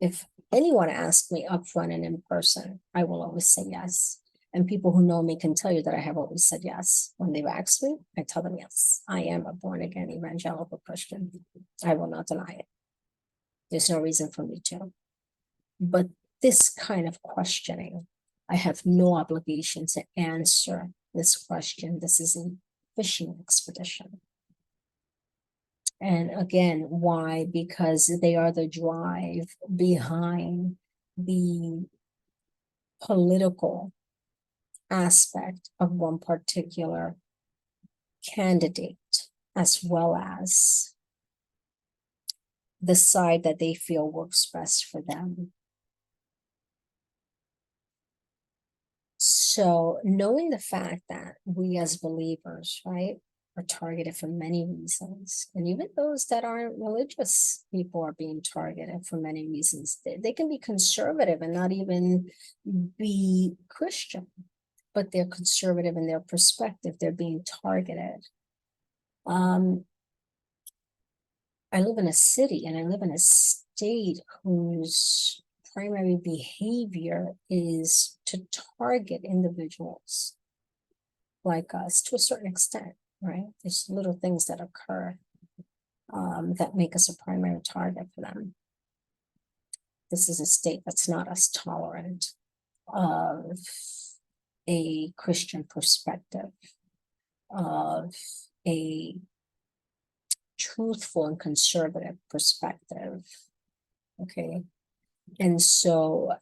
If anyone asks me upfront and in person, I will always say yes. And people who know me can tell you that I have always said yes. When they've asked me, I tell them yes. I am a born-again evangelical Christian. I will not deny it. There's no reason for me to. But this kind of questioning, I have no obligation to answer this question. This is a fishing expedition. And again, why? Because they are the drive behind the political aspect of one particular candidate, as well as the side that they feel works best for them. So knowing the fact that we as believers, right, are targeted for many reasons, and even those that aren't religious people are being targeted for many reasons. They can be conservative and not even be Christian, but they're conservative in their perspective. They're being targeted. I live in a city and I live in a state whose primary behavior is to target individuals like us to a certain extent, right? There's little things that occur that make us a primary target for them. This is a state that's not as tolerant of a Christian perspective, of a truthful and conservative perspective. Okay. And so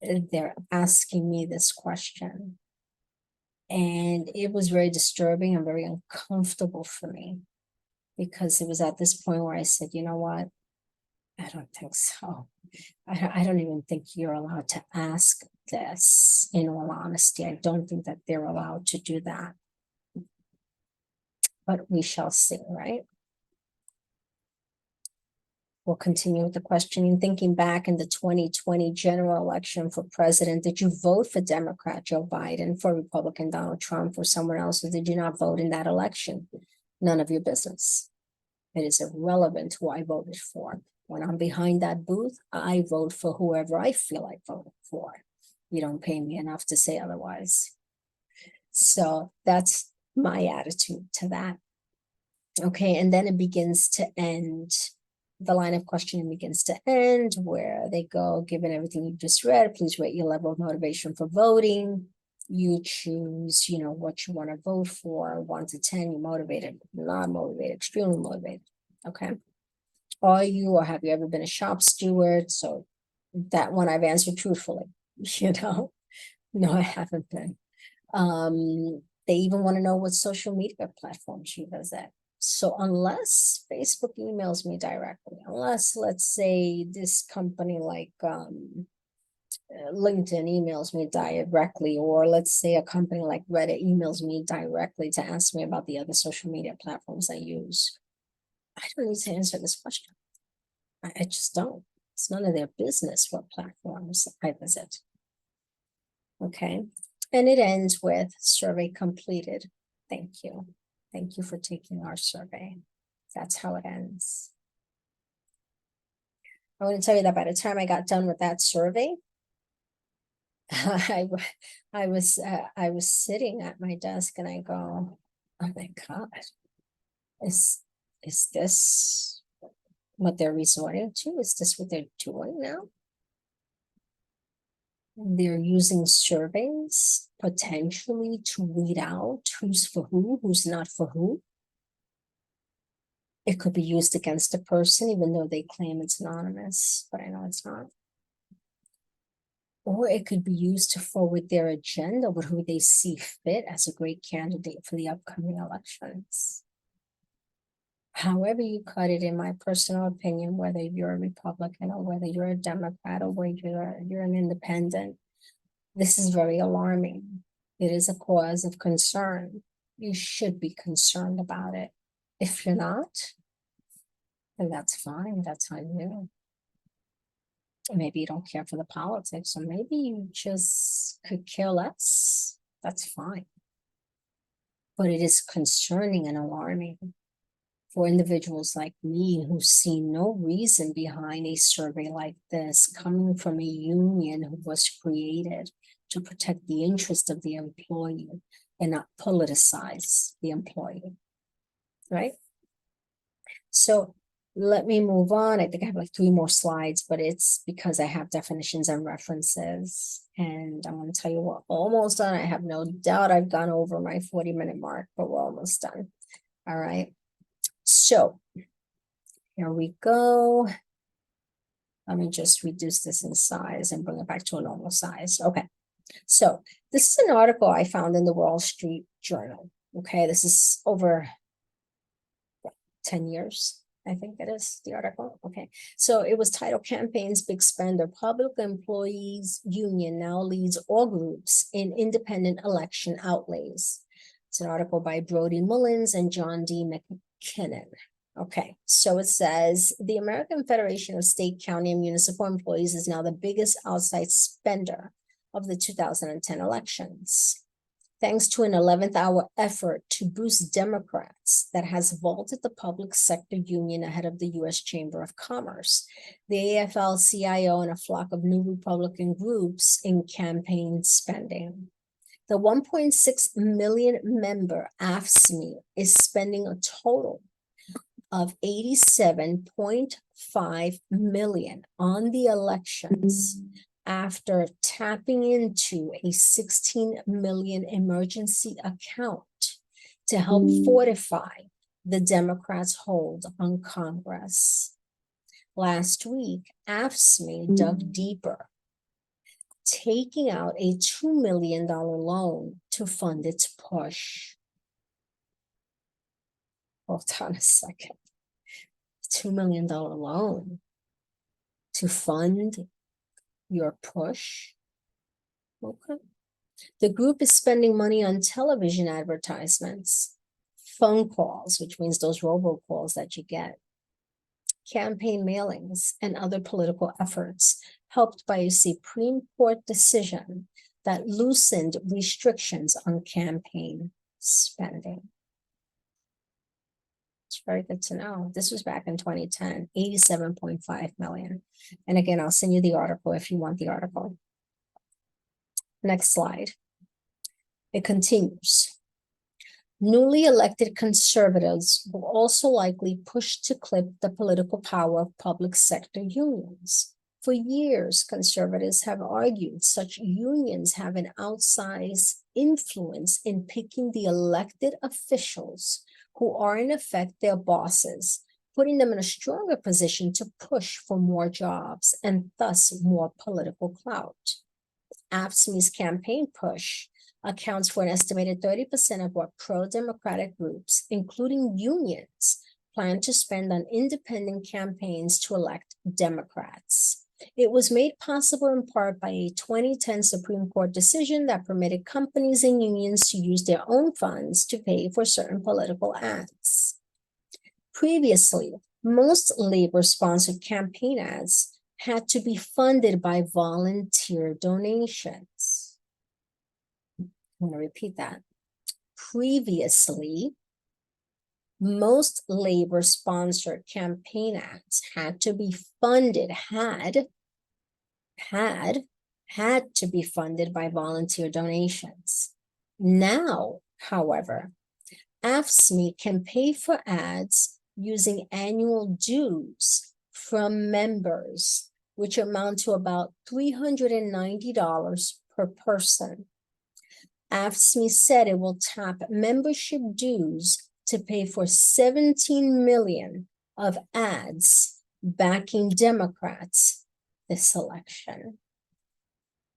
they're asking me this question. And it was very disturbing and very uncomfortable for me, because it was at this point where I said, you know what? I don't think so. I don't even think you're allowed to ask this, in all honesty. I don't think that they're allowed to do that. But we shall see, right? We'll continue with the questioning. Thinking back in the 2020 general election for president, did you vote for Democrat Joe Biden, for Republican Donald Trump, or someone else, or did you not vote in that election? None of your business. It is irrelevant who I voted for. When I'm behind that booth, I vote for whoever I feel like voting for. You don't pay me enough to say otherwise. So that's my attitude to that. Okay, and then it begins to end. The line of questioning begins to end where they go, given everything you just read, please rate your level of motivation for voting. You choose, what you want to vote for. 1 to 10, you're motivated, not motivated, extremely motivated. Okay. Are you, or have you ever been a shop steward? So that one I've answered truthfully. No, I haven't been. They even want to know what social media platforms you visit. So unless Facebook emails me directly, unless, let's say, this company like LinkedIn emails me directly, or let's say a company like Reddit emails me directly to ask me about the other social media platforms I use, I don't need to answer this question. I just don't. It's none of their business what platforms I visit. Okay. And it ends with survey completed. Thank you. Thank you for taking our survey. That's how it ends. I want to tell you that by the time I got done with that survey, I was sitting at my desk and I go, oh my God, is this what they're resorting to? Is this what they're doing now? They're using surveys potentially to weed out who's for who, who's not for who. It could be used against a person, even though they claim it's anonymous, but I know it's not. Or it could be used to forward their agenda with who they see fit as a great candidate for the upcoming elections. However you cut it, in my personal opinion, whether you're a Republican or whether you're a Democrat or whether you're an independent, this is very alarming. It is a cause of concern. You should be concerned about it. If you're not, then that's fine. That's on you. Maybe you don't care for the politics, or maybe you just could care less. That's fine. But it is concerning and alarming for individuals like me who see no reason behind a survey like this, coming from a union who was created to protect the interest of the employee and not politicize the employee, right? So let me move on. I think I have like 3 more slides, but it's because I have definitions and references. And I'm going to tell you we're almost done. I have no doubt I've gone over my 40-minute mark, but we're almost done. All right. So here we go. Let me just reduce this in size and bring it back to a normal size. Okay. So this is an article I found in the Wall Street Journal. Okay. This is over 10 years. I think it is the article. Okay. So it was titled Campaigns Big Spender. Public Employees Union now leads all groups in independent election outlays. It's an article by Brody Mullins and John D. McKinnon. Okay, so it says the American Federation of State, County, and Municipal Employees is now the biggest outside spender of the 2010 elections. Thanks to an 11th hour effort to boost Democrats that has vaulted the public sector union ahead of the U.S. Chamber of Commerce, the AFL-CIO and a flock of new Republican groups in campaign spending. The 1.6 million member AFSCME is spending a total of $87.5 million on the elections after tapping into a 16 million emergency account to help fortify the Democrats' hold on Congress. Last week, AFSCME dug deeper, taking out a $2 million loan to fund its push. Hold on a second. $2 million loan to fund your push. Okay. The group is spending money on television advertisements, phone calls, which means those robocalls that you get, campaign mailings, and other political efforts, helped by a Supreme Court decision that loosened restrictions on campaign spending. It's very good to know. This was back in 2010, 87.5 million. And again, I'll send you the article if you want the article. Next slide. It continues. Newly elected conservatives will also likely push to clip the political power of public sector unions. For years, conservatives have argued such unions have an outsized influence in picking the elected officials who are in effect their bosses, putting them in a stronger position to push for more jobs and thus more political clout. AFSCME's campaign push accounts for an estimated 30% of what pro-democratic groups, including unions, plan to spend on independent campaigns to elect Democrats. It was made possible in part by a 2010 Supreme Court decision that permitted companies and unions to use their own funds to pay for certain political ads. Previously, most labor-sponsored campaign ads had to be funded by volunteer donations. I'm going to repeat that. Previously, most labor-sponsored campaign ads had to be funded, had to be funded by volunteer donations. Now, however, AFSCME can pay for ads using annual dues from members, which amount to about $390 per person. AFSCME said it will tap membership dues to pay for 17 million of ads backing Democrats this election.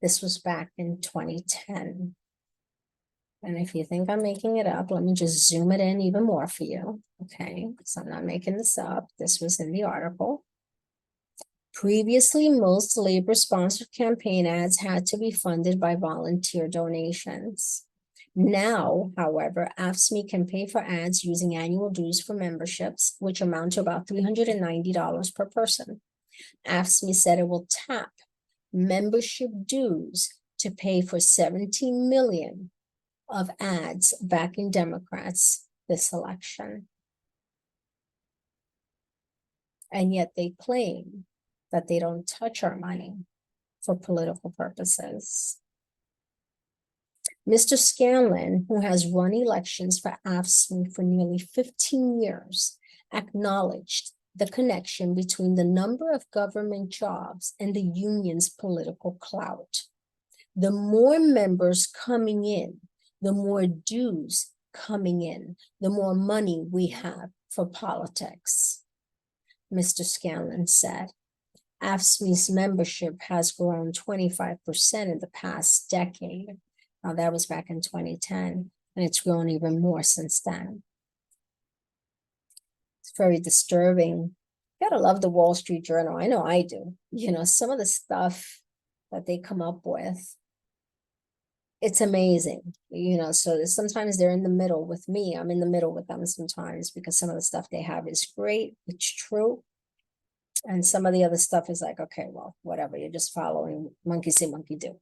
This was back in 2010. And if you think I'm making it up, let me just zoom it in even more for you. Okay, because I'm not making this up. This was in the article. Previously, most labor-sponsored campaign ads had to be funded by volunteer donations. Now, however, AFSCME can pay for ads using annual dues for memberships, which amount to about $390 per person. AFSCME said it will tap membership dues to pay for 17 million of ads backing Democrats this election. And yet they claim that they don't touch our money for political purposes. Mr. Scanlon, who has run elections for AFSCME for nearly 15 years, acknowledged the connection between the number of government jobs and the union's political clout. The more members coming in, the more dues coming in, the more money we have for politics. Mr. Scanlon said, AFSCME's membership has grown 25% in the past decade. Now, that was back in 2010, and it's grown even more since then. It's very disturbing. Gotta love the Wall Street Journal. I know I do. You know, some of the stuff that they come up with, it's amazing. You know, so sometimes they're in the middle with me. I'm in the middle with them sometimes because some of the stuff they have is great. It's true. And some of the other stuff is like, okay, well, whatever. You're just following monkey see, monkey do.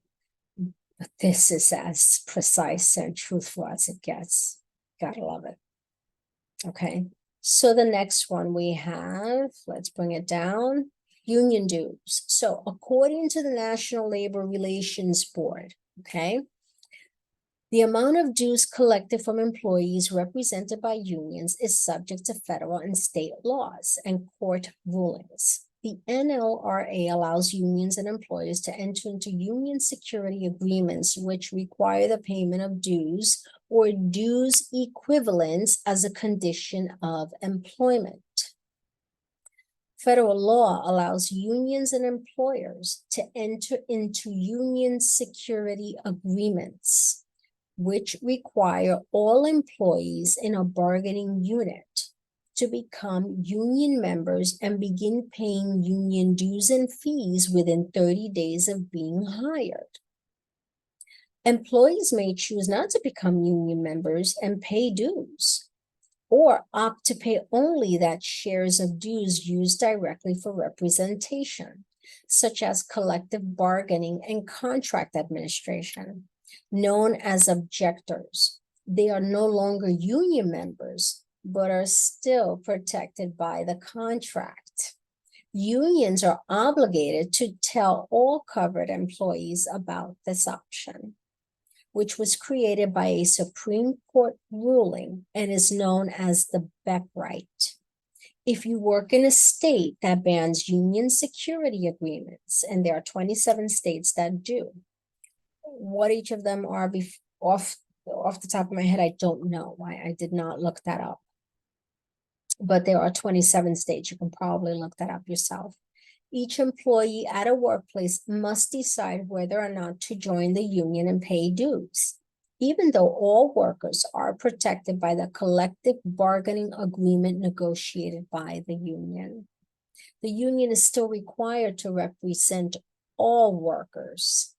But this is as precise and truthful as it gets. Gotta love it. Okay. So the next one we have, let's bring it down, union dues. So according to the National Labor Relations Board, okay, the amount of dues collected from employees represented by unions is subject to federal and state laws and court rulings. The NLRA allows unions and employers to enter into union security agreements which require the payment of dues or dues equivalents as a condition of employment. Federal law allows unions and employers to enter into union security agreements, which require all employees in a bargaining unit to become union members and begin paying union dues and fees within 30 days of being hired. Employees may choose not to become union members and pay dues, or opt to pay only that shares of dues used directly for representation, such as collective bargaining and contract administration, known as objectors. They are no longer union members, but are still protected by the contract. Unions are obligated to tell all covered employees about this option, which was created by a Supreme Court ruling and is known as the Beck right. If you work in a state that bans union security agreements, and there are 27 states that do, what each of them are off the top of my head, I don't know. I did not look that up. But there are 27 states. You can probably look that up yourself. Each employee at a workplace must decide whether or not to join the union and pay dues, even though all workers are protected by the collective bargaining agreement negotiated by the union. The union is still required to represent all workers.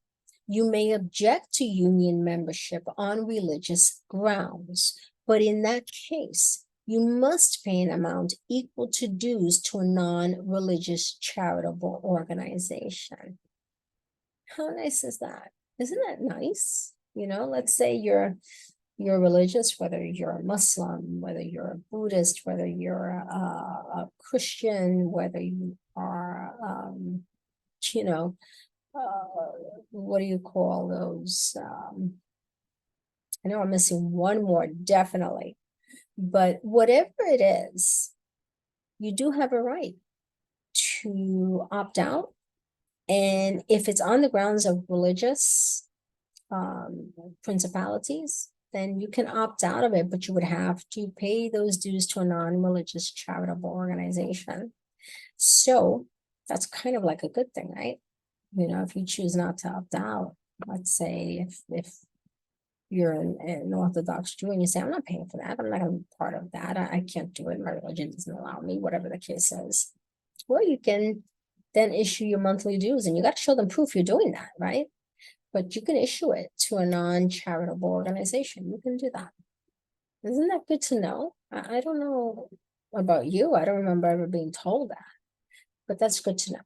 You may object to union membership on religious grounds, but in that case, you must pay an amount equal to dues to a non-religious charitable organization. How nice is that? Isn't that nice? You know, let's say you're religious, whether you're a Muslim, whether you're a Buddhist, whether you're a Christian, whether you are, you know, what do you call those? I know I'm missing one more, definitely. But whatever it is, you do have a right to opt out. And if it's on the grounds of religious principalities, then you can opt out of it, but you would have to pay those dues to a non-religious charitable organization. So that's kind of like a good thing, right? You know, if you choose not to opt out, let's say if you're an Orthodox Jew and you say, I'm not paying for that, I'm not gonna be part of that, I can't do it, my religion doesn't allow me, whatever the case is. Well, you can then issue your monthly dues, and you got to show them proof you're doing that, right? But you can issue it to a non-charitable organization. You can do that. Isn't that good to know? I don't know about you. I don't remember ever being told that, but that's good to know.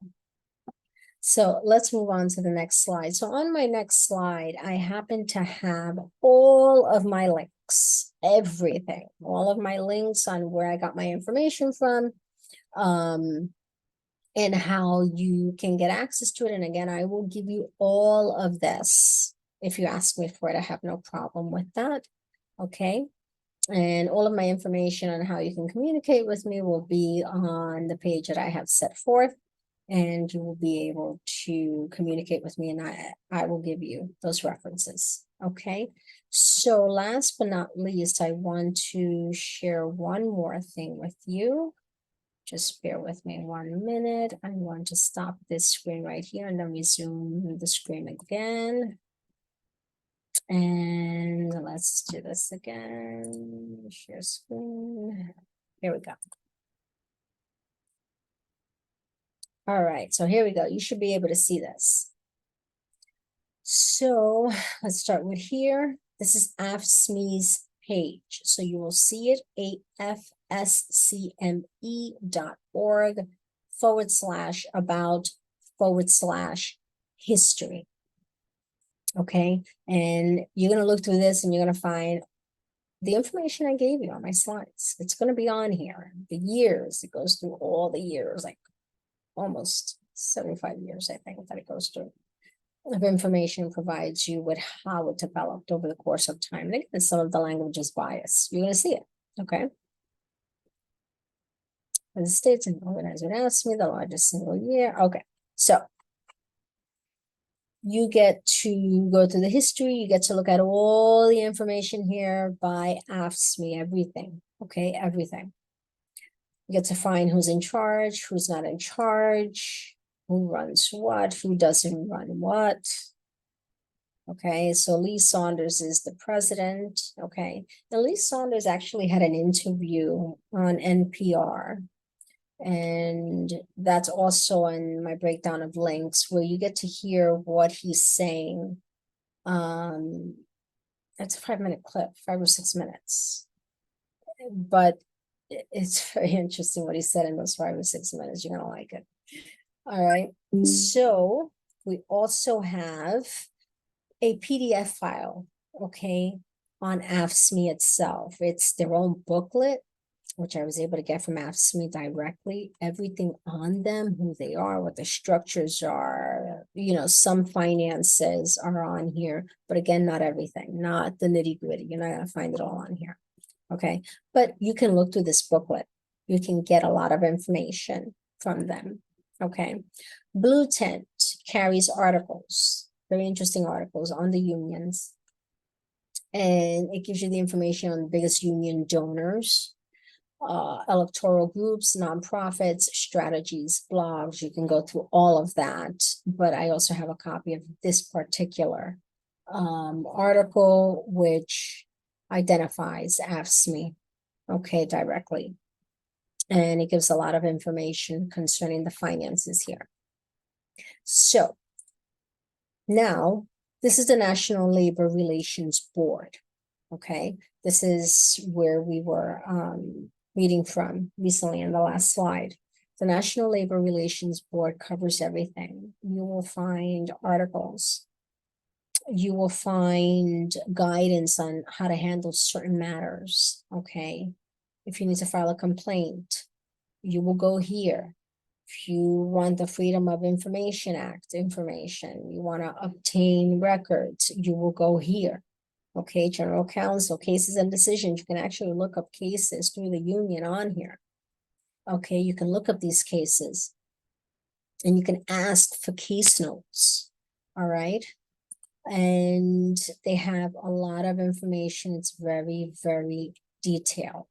So let's move on to the next slide. So on my next slide, I happen to have all of my links, everything, all of my links on where I got my information from, and how you can get access to it. And again, I will give you all of this. If you ask me for it, I have no problem with that. Okay. And all of my information on how you can communicate with me will be on the page that I have set forth. And you will be able to communicate with me, and I will give you those references. Okay. So last but not least, I want to share one more thing with you. Just bear with me 1 minute. I'm going to stop this screen right here and then resume the screen again. And let's do this again. Share screen. Here we go. All right, so here we go. You should be able to see this. So let's start with here. This is AFSCME's page. So you will see it, afscme.org/about/history. Okay, and you're going to look through this and you're going to find the information I gave you on my slides. It's going to be on here. The years, it goes through all the years, like almost 75 years, I think, that it goes through. Of information provides you with how it developed over the course of time. And again, some of the language is biased. You're going to see it, okay? The states and organizer asked me the largest single year. Okay, so you get to go through the history. You get to look at all the information here by AFSCME, everything, okay, everything. You get to find who's in charge, who's not in charge, who runs what, who doesn't run what. Okay, so Lee Saunders is the president, okay? And Lee Saunders actually had an interview on NPR. And that's also in my breakdown of links where you get to hear what he's saying. It's a 5-minute clip, 5 or 6 minutes. But it's very interesting what he said in those 5 or 6 minutes. You're gonna like it. All right. So we also have a PDF file, okay, on AFSCME itself. It's their own booklet, which I was able to get from AFSCME directly. Everything on them, who they are, what the structures are, you know, some finances are on here, but again, not everything, not the nitty gritty. You're not gonna find it all on here, okay? But you can look through this booklet. You can get a lot of information from them, okay? Blue Tent carries articles, very interesting articles on the unions. And it gives you the information on the biggest union donors, electoral groups, nonprofits, strategies, blogs. You can go through all of that. But I also have a copy of this particular article, which identifies AFSCME, okay, directly. And it gives a lot of information concerning the finances here. So now, this is the National Labor Relations Board, okay? This is where we were reading from recently in the last slide. The National Labor Relations Board covers everything. You will find articles. You will find guidance on how to handle certain matters, okay? If you need to file a complaint, you will go here. If you want the Freedom of Information Act information, you want to obtain records, you will go here. Okay, General Counsel, cases and decisions. You can actually look up cases through the union on here. Okay, you can look up these cases and you can ask for case notes. All right. And they have a lot of information. It's very, very detailed.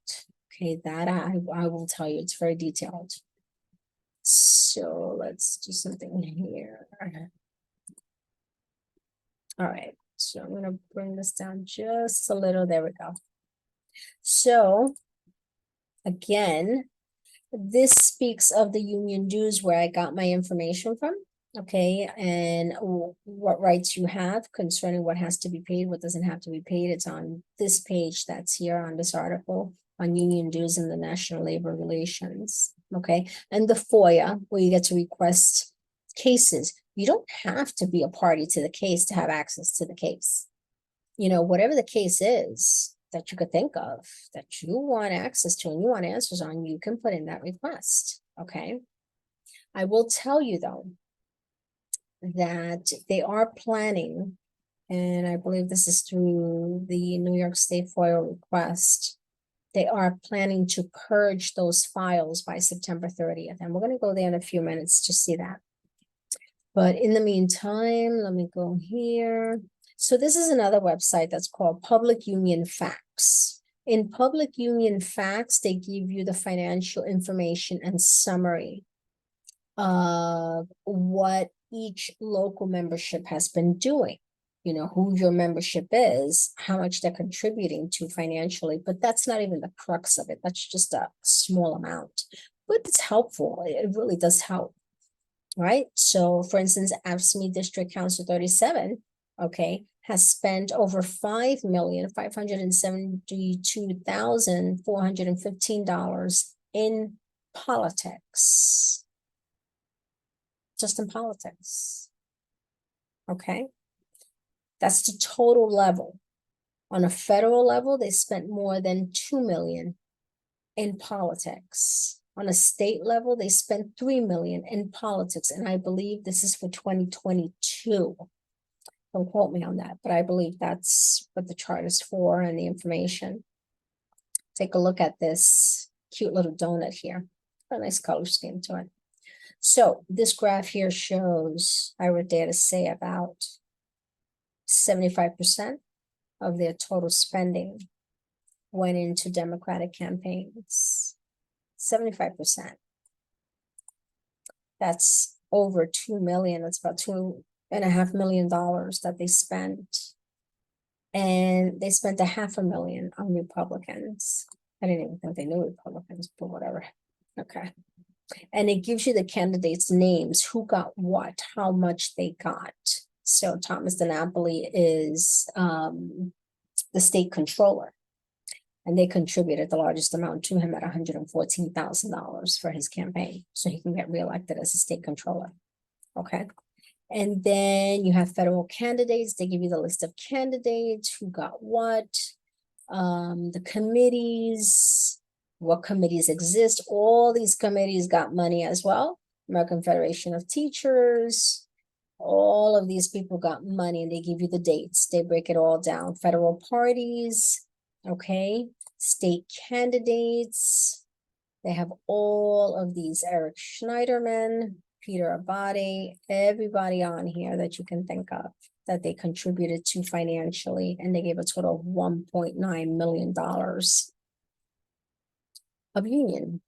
Okay, that I will tell you, it's very detailed. So let's do something here. All right, so I'm gonna bring this down just a little. There we go. So again, this speaks of the union dues where I got my information from. Okay, and what rights you have concerning what has to be paid, what doesn't have to be paid. It's on this page that's here on this article on union dues and the National Labor Relations. Okay, and the FOIA, where you get to request cases. You don't have to be a party to the case to have access to the case. You know, whatever the case is that you could think of that you want access to and you want answers on, you can put in that request. Okay, I will tell you though that they are planning, and I believe this is through the New York State FOIA request, they are planning to purge those files by September 30th. And we're going to go there in a few minutes to see that. But in the meantime, let me go here. So this is another website that's called Public Union Facts. In Public Union Facts, they give you the financial information and summary of what each local membership has been doing. You know, who your membership is, how much they're contributing to financially, but that's not even the crux of it. That's just a small amount, but it's helpful. It really does help. right? So for instance, AFSCME District Council 37, okay, has spent over $5,572,415 in politics. Just in politics. Okay. That's the total level. On a federal level, they spent more than 2 million in politics. On a state level, they spent 3 million in politics. And I believe this is for 2022. Don't quote me on that, but I believe that's what the chart is for and the information. Take a look at this cute little donut here. A nice color scheme to it. So this graph here shows, I would dare to say, about 75% of their total spending went into Democratic campaigns. 75%. That's over 2 million. That's about $2.5 million that they spent. And they spent $500,000 on Republicans. I didn't even think they knew Republicans, but whatever. Okay. And it gives you the candidates' names, who got what, how much they got. So Thomas DiNapoli is the state controller. And they contributed the largest amount to him at $114,000 for his campaign, so he can get reelected as a state controller. Okay. And then you have federal candidates. They give you the list of candidates, who got what, the committees, what committees exist. All these committees got money as well. American Federation of Teachers, all of these people got money, and they give you the dates. They break it all down. Federal parties, okay, state candidates. They have all of these, Eric Schneiderman, Peter Abate, everybody on here that you can think of that they contributed to financially, and they gave a total of $1.9 million of union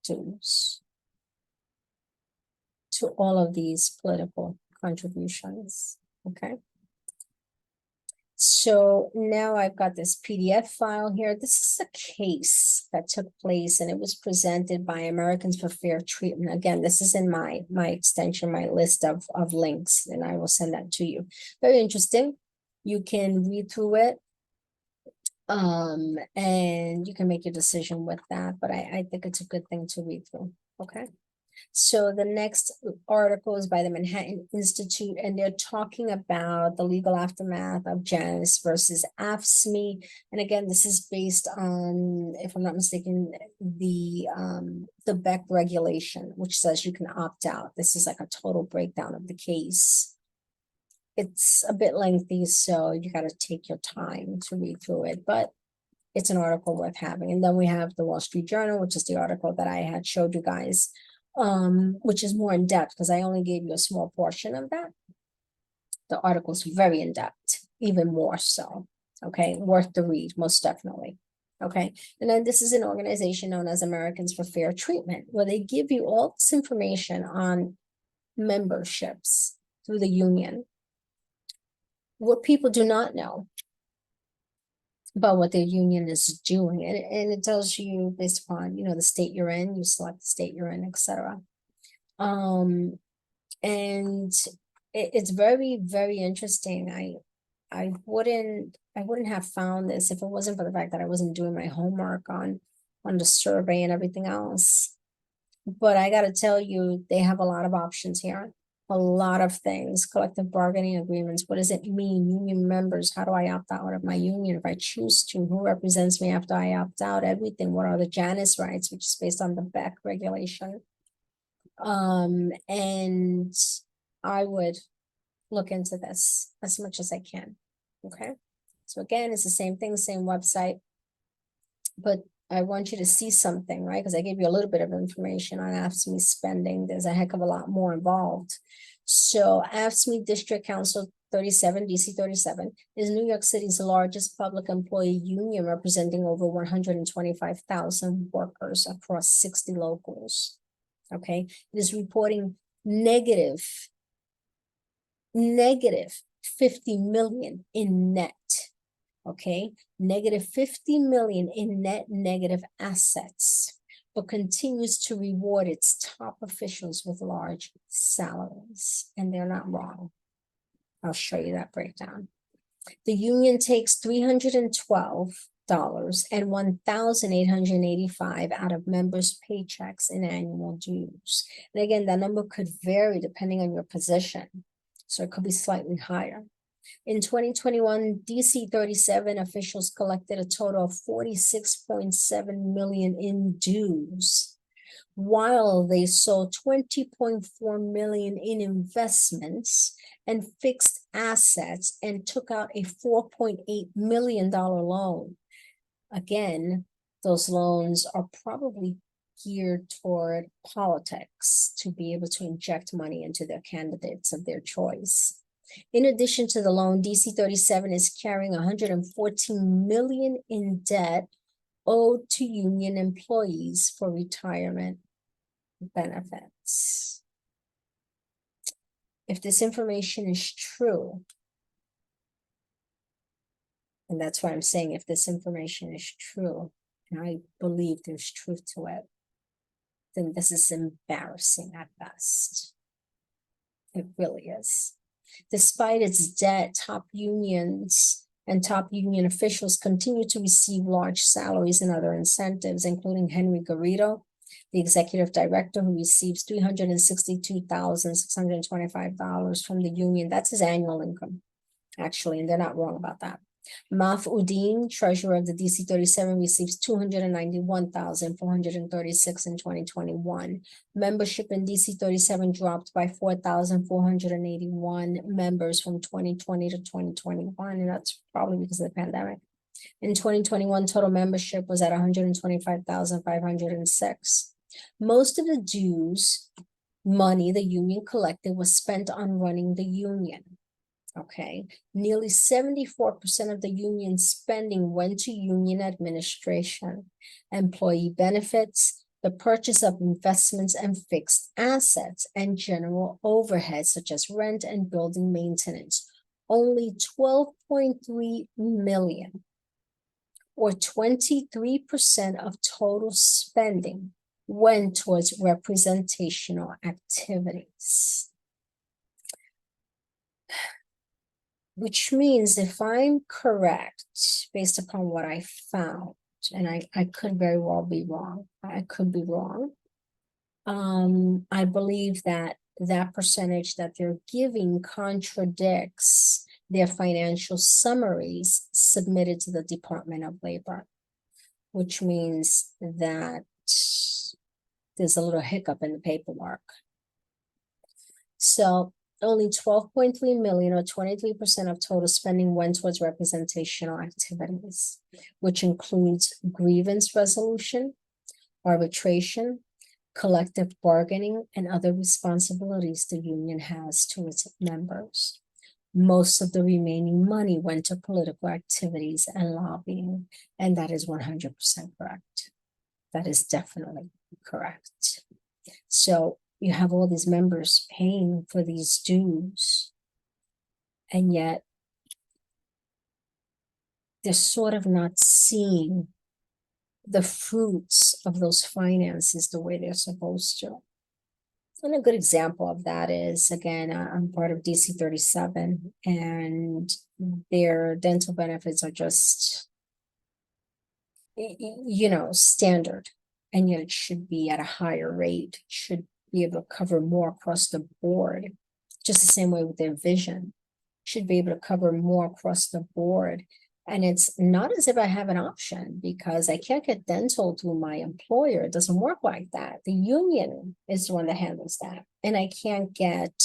dues to all of these political contributions, okay? So now I've got this PDF file here. This is a case that took place, and it was presented by Americans for Fair Treatment. Again, this is in my extension, my list of links, and I will send that to you. Very interesting. You can read through it, and you can make your decision with that, but I think it's a good thing to read through, okay? So the next article is by the Manhattan Institute, and they're talking about the legal aftermath of Janus versus AFSCME. And again, this is based on, if I'm not mistaken, the Beck regulation, which says you can opt out. This is like a total breakdown of the case. It's a bit lengthy, so you got to take your time to read through it, but it's an article worth having. And then we have the Wall Street Journal, which is the article that I had showed you guys, which is more in depth, because I only gave you a small portion of that. The article is very in depth, even more so. Okay, worth the read, most definitely. Okay, and then this is an organization known as Americans for Fair Treatment, where they give you all this information on memberships through the union. What people do not know about what their union is doing, and it tells you based upon, you know, the state you're in, you select the state you're in, etc. And it's very, very interesting. I wouldn't have found this if it wasn't for the fact that I wasn't doing my homework on the survey and everything else. But I got to tell you, they have a lot of options here. A lot of things, collective bargaining agreements. What does it mean? Union members, how do I opt out of my union if I choose to? Who represents me after I opt out? Everything. What are the Janus rights, which is based on the Beck regulation? And I would look into this as much as I can. Okay. So again, it's the same thing, same website, but I want you to see something, right? Because I gave you a little bit of information on AFSCME spending. There's a heck of a lot more involved. So AFSCME District Council 37, DC 37, is New York City's largest public employee union, representing over 125,000 workers across 60 locals. Okay, it is reporting negative 50 million in net. Okay, negative 50 million in net negative assets, but continues to reward its top officials with large salaries. And they're not wrong. I'll show you that breakdown. The union takes $312 and $1,885 out of members' paychecks in annual dues. And again, that number could vary depending on your position. So it could be slightly higher. In 2021, DC 37 officials collected a total of $46.7 million in dues, while they sold $20.4 million in investments and fixed assets and took out a $4.8 million loan. Again, those loans are probably geared toward politics to be able to inject money into their candidates of their choice. In addition to the loan, DC 37 is carrying $114 million in debt owed to union employees for retirement benefits. If this information is true, and that's why I'm saying if this information is true, and I believe there's truth to it, then this is embarrassing at best. It really is. Despite its debt, top unions and top union officials continue to receive large salaries and other incentives, including Henry Garrido, the executive director, who receives $362,625 from the union. That's his annual income, actually, and they're not wrong about that. Maf Udine, treasurer of the DC 37, receives $291,436 in 2021. Membership in DC 37 dropped by 4,481 members from 2020 to 2021, and that's probably because of the pandemic. In 2021, total membership was at 125,506. Most of the dues money the union collected was spent on running the union. Okay, nearly 74% of the union spending went to union administration, employee benefits, the purchase of investments and fixed assets, and general overhead such as rent and building maintenance. Only $12.3 million, or 23% of total spending, went towards representational activities. Which means if I'm correct, based upon what I found, and I could very well be wrong, I could be wrong. I believe that that percentage that they're giving contradicts their financial summaries submitted to the Department of Labor, which means that there's a little hiccup in the paperwork. So only 12.3 million, or 23% of total spending, went towards representational activities, which includes grievance resolution, arbitration, collective bargaining, and other responsibilities the union has to its members. Most of the remaining money went to political activities and lobbying, and that is 100% correct. That is definitely correct. So you have all these members paying for these dues, and yet they're sort of not seeing the fruits of those finances the way they're supposed to. And a good example of that is, again, I'm part of DC 37, and their dental benefits are just, you know, standard, and yet it should be at a higher rate, should be able to cover more across the board, just the same way with their vision, should be able to cover more across the board. And it's not as if I have an option, because I can't get dental through my employer. It doesn't work like that. The union is the one that handles that. And I can't get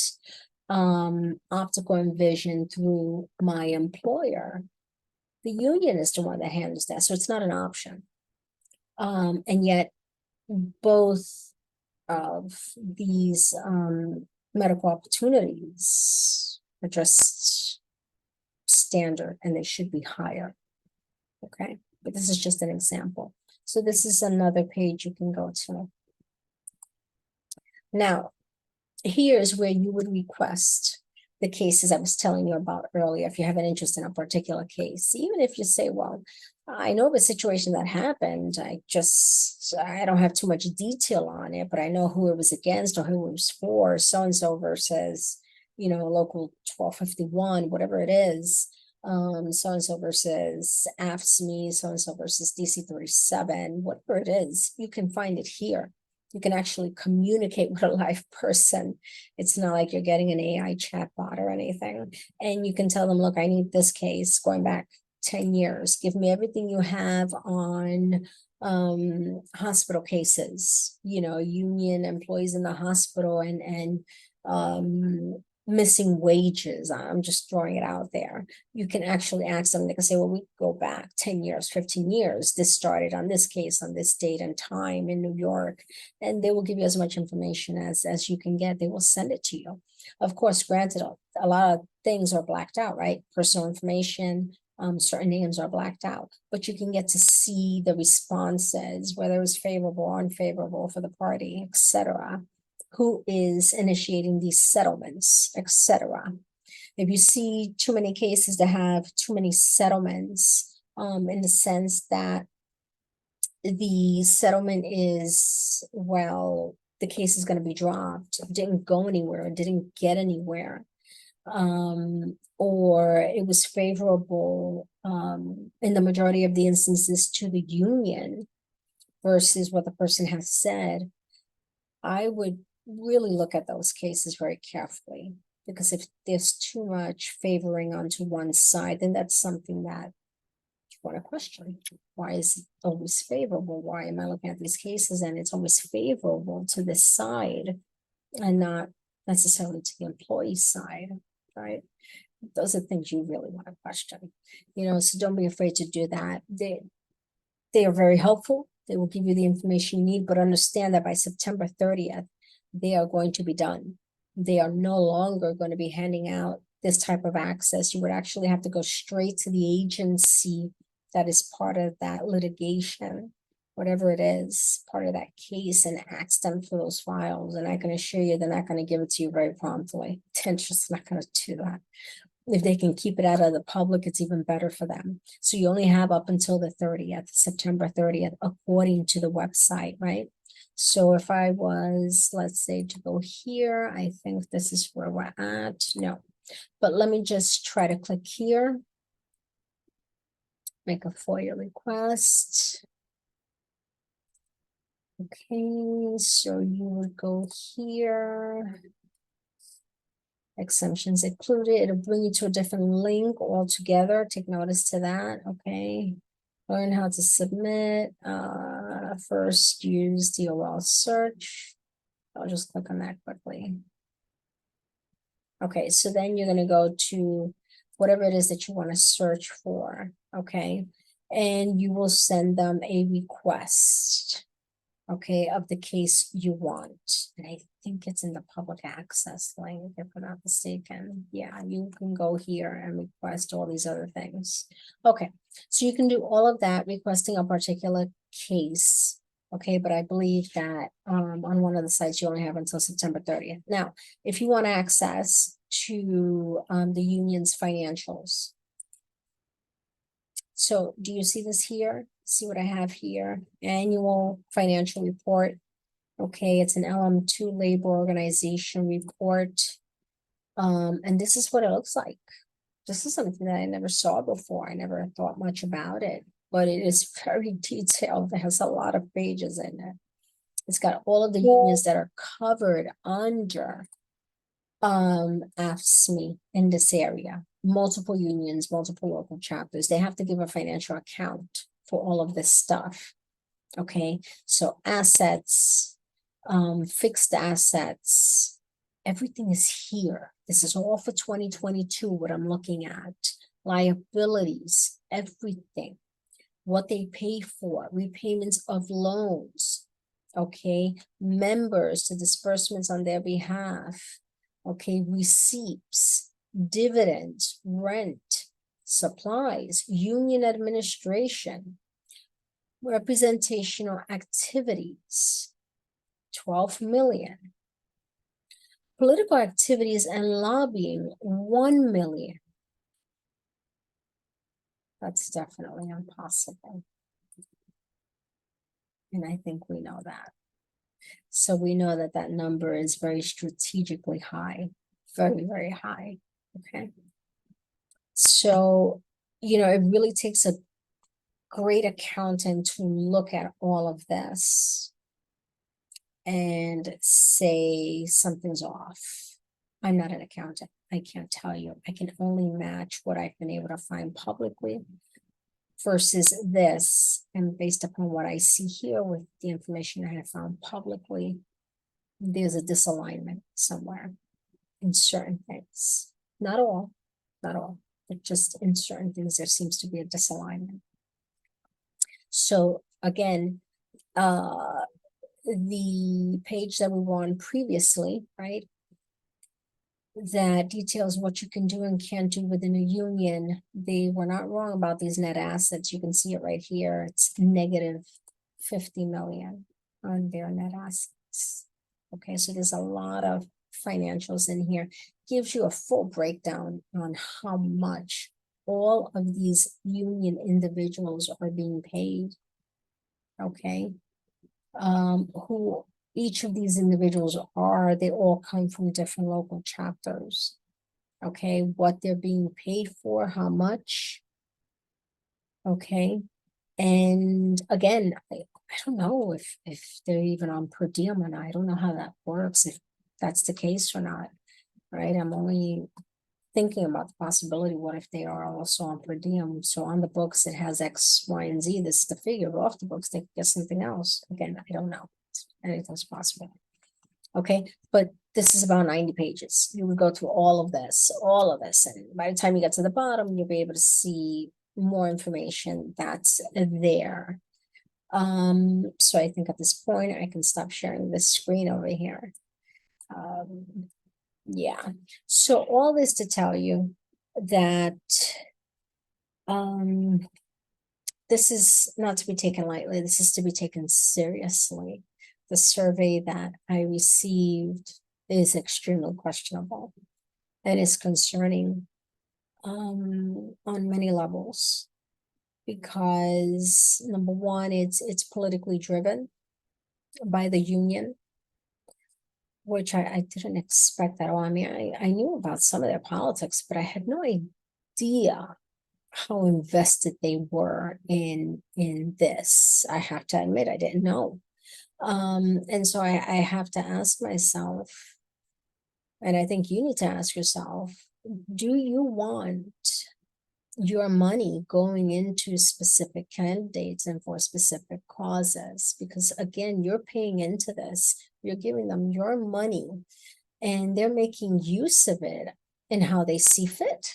optical and vision through my employer. The union is the one that handles that. So it's not an option. And yet both of these medical opportunities are just standard, and they should be higher. Okay, but this is just an example. So this is another page you can go to. Now, here's where you would request the cases I was telling you about earlier, if you have an interest in a particular case. Even if you say, well, I know of a situation that happened. I don't have too much detail on it, but I know who it was against or who it was for. So and so versus, local 1251, whatever it is. So and so versus AFSCME, so and so versus DC 37, whatever it is, you can find it here. You can actually communicate with a live person. It's not like you're getting an AI chatbot or anything. And you can tell them, look, I need this case going back 10 years. Give me everything you have on hospital cases, union employees in the hospital and missing wages. I'm just throwing it out there. You can actually ask them, they can say, well, we go back 10 years, 15 years. This started on this case on this date and time in New York. And they will give you as much information as you can get. They will send it to you. Of course, granted, a lot of things are blacked out, right? Personal information, certain names are blacked out, but you can get to see the responses, whether it was favorable or unfavorable for the party, etc. Who is initiating these settlements, etc. If you see too many cases that have too many settlements, in the sense that the settlement is, well, the case is going to be dropped, didn't go anywhere, didn't get anywhere, or it was favorable in the majority of the instances to the union versus what the person has said, I would really look at those cases very carefully, because if there's too much favoring onto one side, then that's something that you want to question. Why is it always favorable? Why am I looking at these cases and it's always favorable to this side and not necessarily to the employee side, right? Those are things you really want to question, so don't be afraid to do that. They are very helpful. They will give you the information you need, but understand that by September 30th, they are going to be done. They are no longer going to be handing out this type of access. You would actually have to go straight to the agency that is part of that litigation, whatever it is, part of that case, and ask them for those files. And I can assure you, they're not going to give it to you very promptly. They're just not going to do that. If they can keep it out of the public, it's even better for them. So you only have up until the 30th, September 30th, according to the website, right? So if I was, let's say, to go here, I think this is where we're at. No, but let me just try to click here. Make a FOIA request. Okay, so you would go here. Exemptions included. It'll bring you to a different link altogether. Take notice to that. Okay. Learn how to submit. First use DOL search. I'll just click on that quickly. Okay, so then you're going to go to whatever it is that you want to search for. Okay, and you will send them a request, okay, of the case you want. And I think it's in the public access link, if I'm not mistaken. Yeah, you can go here and request all these other things. Okay, so you can do all of that, requesting a particular case. Okay, but I believe that on one of the sites you only have until September 30th. Now, if you want access to the union's financials. So do you see this here? See what I have here? Annual financial report. Okay, it's an LM2 labor organization report. And this is what it looks like. This is something that I never saw before. I never thought much about it, but it is very detailed. It has a lot of pages in it. It's got all of the unions that are covered under AFSCME in this area. Multiple unions, multiple local chapters. They have to give a financial account for all of this stuff. Okay, so assets, fixed assets, everything is here. This is all for 2022, what I'm looking at. Liabilities, everything. What they pay for, repayments of loans, okay? Members, the disbursements on their behalf, okay? Receipts, dividends, rent, supplies, union administration, representational activities, 12 million. Political activities and lobbying, 1 million. That's definitely impossible. And I think we know that. So we know that that number is very strategically high, very, very high. Okay. So, it really takes a great accountant to look at all of this and say something's off. I'm not an accountant. I can't tell you. I can only match what I've been able to find publicly versus this. And based upon what I see here with the information I have found publicly, there's a disalignment somewhere in certain things. Not all, but just in certain things, there seems to be a disalignment. So again, the page that we were on previously, right? That details what you can do and can't do within a union. They were not wrong about these net assets. You can see it right here. It's negative 50 million on their net assets. Okay, so there's a lot of financials in here. Gives you a full breakdown on how much all of these union individuals are being paid. Okay, who each of these individuals are. They all come from different local chapters. Okay, what they're being paid for, how much. Okay, and again, I don't know if they're even on per diem or not. I don't know how that works, if that's the case or not, right? I'm only thinking about the possibility, what if they are also on per diem? So on the books, it has X, Y, and Z. This is the figure. Off the books, they get something else. Again, I don't know. Anything's possible. Okay, but this is about 90 pages. You would go through all of this, and by the time you get to the bottom, you'll be able to see more information that's there. So I think at this point, I can stop sharing this screen over here. Yeah, so all this to tell you that this is not to be taken lightly. This is to be taken seriously. The survey that I received is extremely questionable and is concerning on many levels, because number one, it's politically driven by the union, which I didn't expect at all. I mean, I knew about some of their politics, but I had no idea how invested they were in this. I have to admit, I didn't know. And so I have to ask myself, and I think you need to ask yourself, do you want your money going into specific candidates and for specific causes? Because again, you're paying into this, you're giving them your money, and they're making use of it in how they see fit.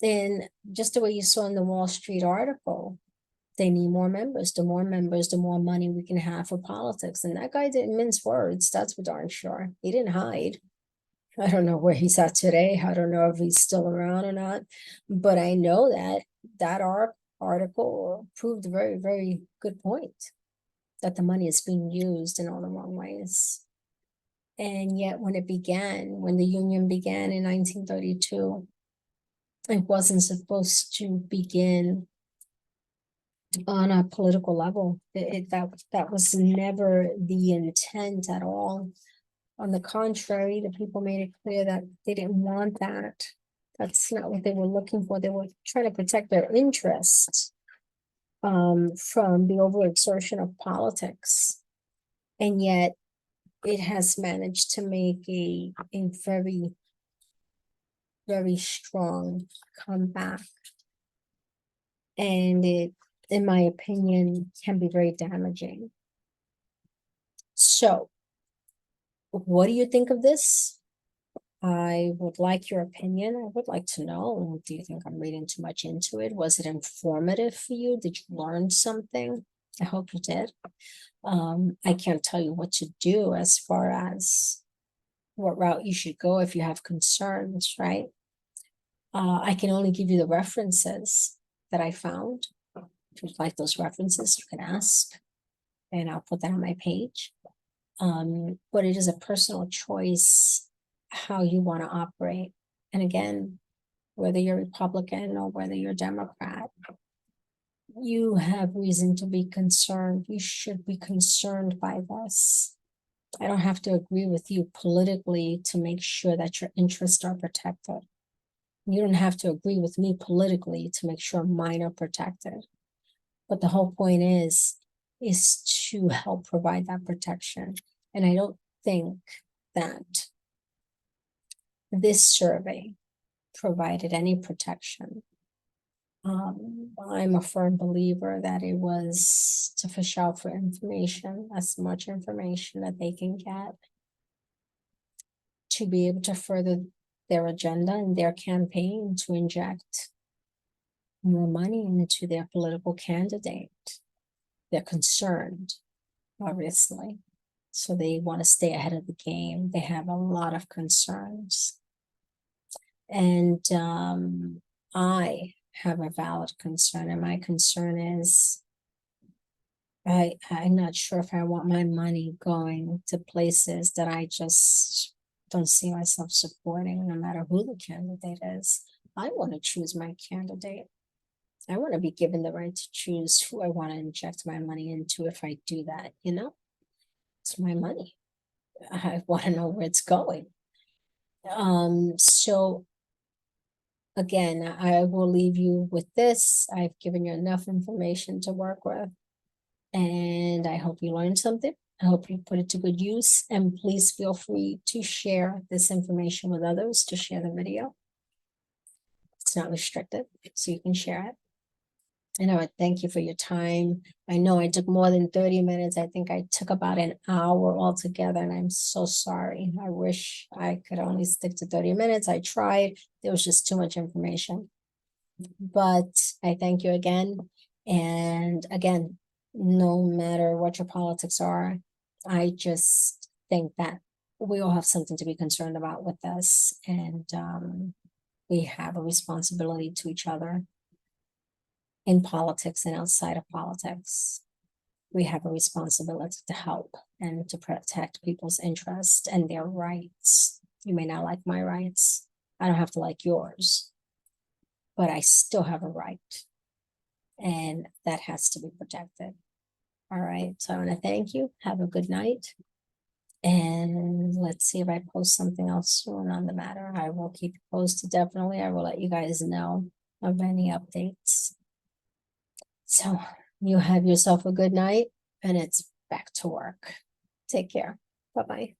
And just the way you saw in the Wall Street article, they need more members. The more members, the more money we can have for politics. And that guy didn't mince words, that's for darn sure. He didn't hide. I don't know where he's at today. I don't know if he's still around or not. But I know that article proved a very, very good point, that the money is being used in all the wrong ways. And yet when the union began in 1932, it wasn't supposed to begin on a political level. That was never the intent at all. On the contrary, the people made it clear that they didn't want that. That's not what they were looking for. They were trying to protect their interests from the overexertion of politics. And yet it has managed to make a very, very strong comeback. And it, in my opinion, can be very damaging. So, what do you think of this? I would like your opinion. I would like to know, do you think I'm reading too much into it? Was it informative for you? Did you learn something? I hope you did. I can't tell you what to do as far as what route you should go if you have concerns, right? I can only give you the references that I found. If you'd like those references, you can ask, and I'll put that on my page. But it is a personal choice how you want to operate. And again, whether you're Republican or whether you're Democrat. You have reason to be concerned. You should be concerned by this. I don't have to agree with you politically to make sure that your interests are protected. You don't have to agree with me politically to make sure mine are protected. But the whole point is to help provide that protection. And I don't think that this survey provided any protection. I'm a firm believer that it was to fish out for information, as much information that they can get to be able to further their agenda and their campaign to inject more money into their political candidate. They're concerned, obviously. So they want to stay ahead of the game. They have a lot of concerns. And I have a valid concern, and my concern is I'm not sure if I want my money going to places that I just don't see myself supporting, no matter who the candidate is. I want to choose my candidate. I want to be given the right to choose who I want to inject my money into if I do that, you know? It's my money. I want to know where it's going. So again, I will leave you with this. I've given you enough information to work with. And I hope you learned something. I hope you put it to good use. And please feel free to share this information with others, to share the video. It's not restricted, so you can share it. And I would thank you for your time. I know I took more than 30 minutes. I think I took about an hour altogether, and I'm so sorry. I wish I could only stick to 30 minutes. I tried. There was just too much information. But I thank you again. And again, no matter what your politics are, I just think that we all have something to be concerned about with this. And we have a responsibility to each other in politics and outside of politics. We have a responsibility to help and to protect people's interests and their rights. You may not like my rights. I don't have to like yours, but I still have a right. And that has to be protected. All right, so I want to thank you. Have a good night. And let's see if I post something else soon on the matter. I will keep you posted, definitely. I will let you guys know of any updates. So you have yourself a good night, and it's back to work. Take care. Bye-bye.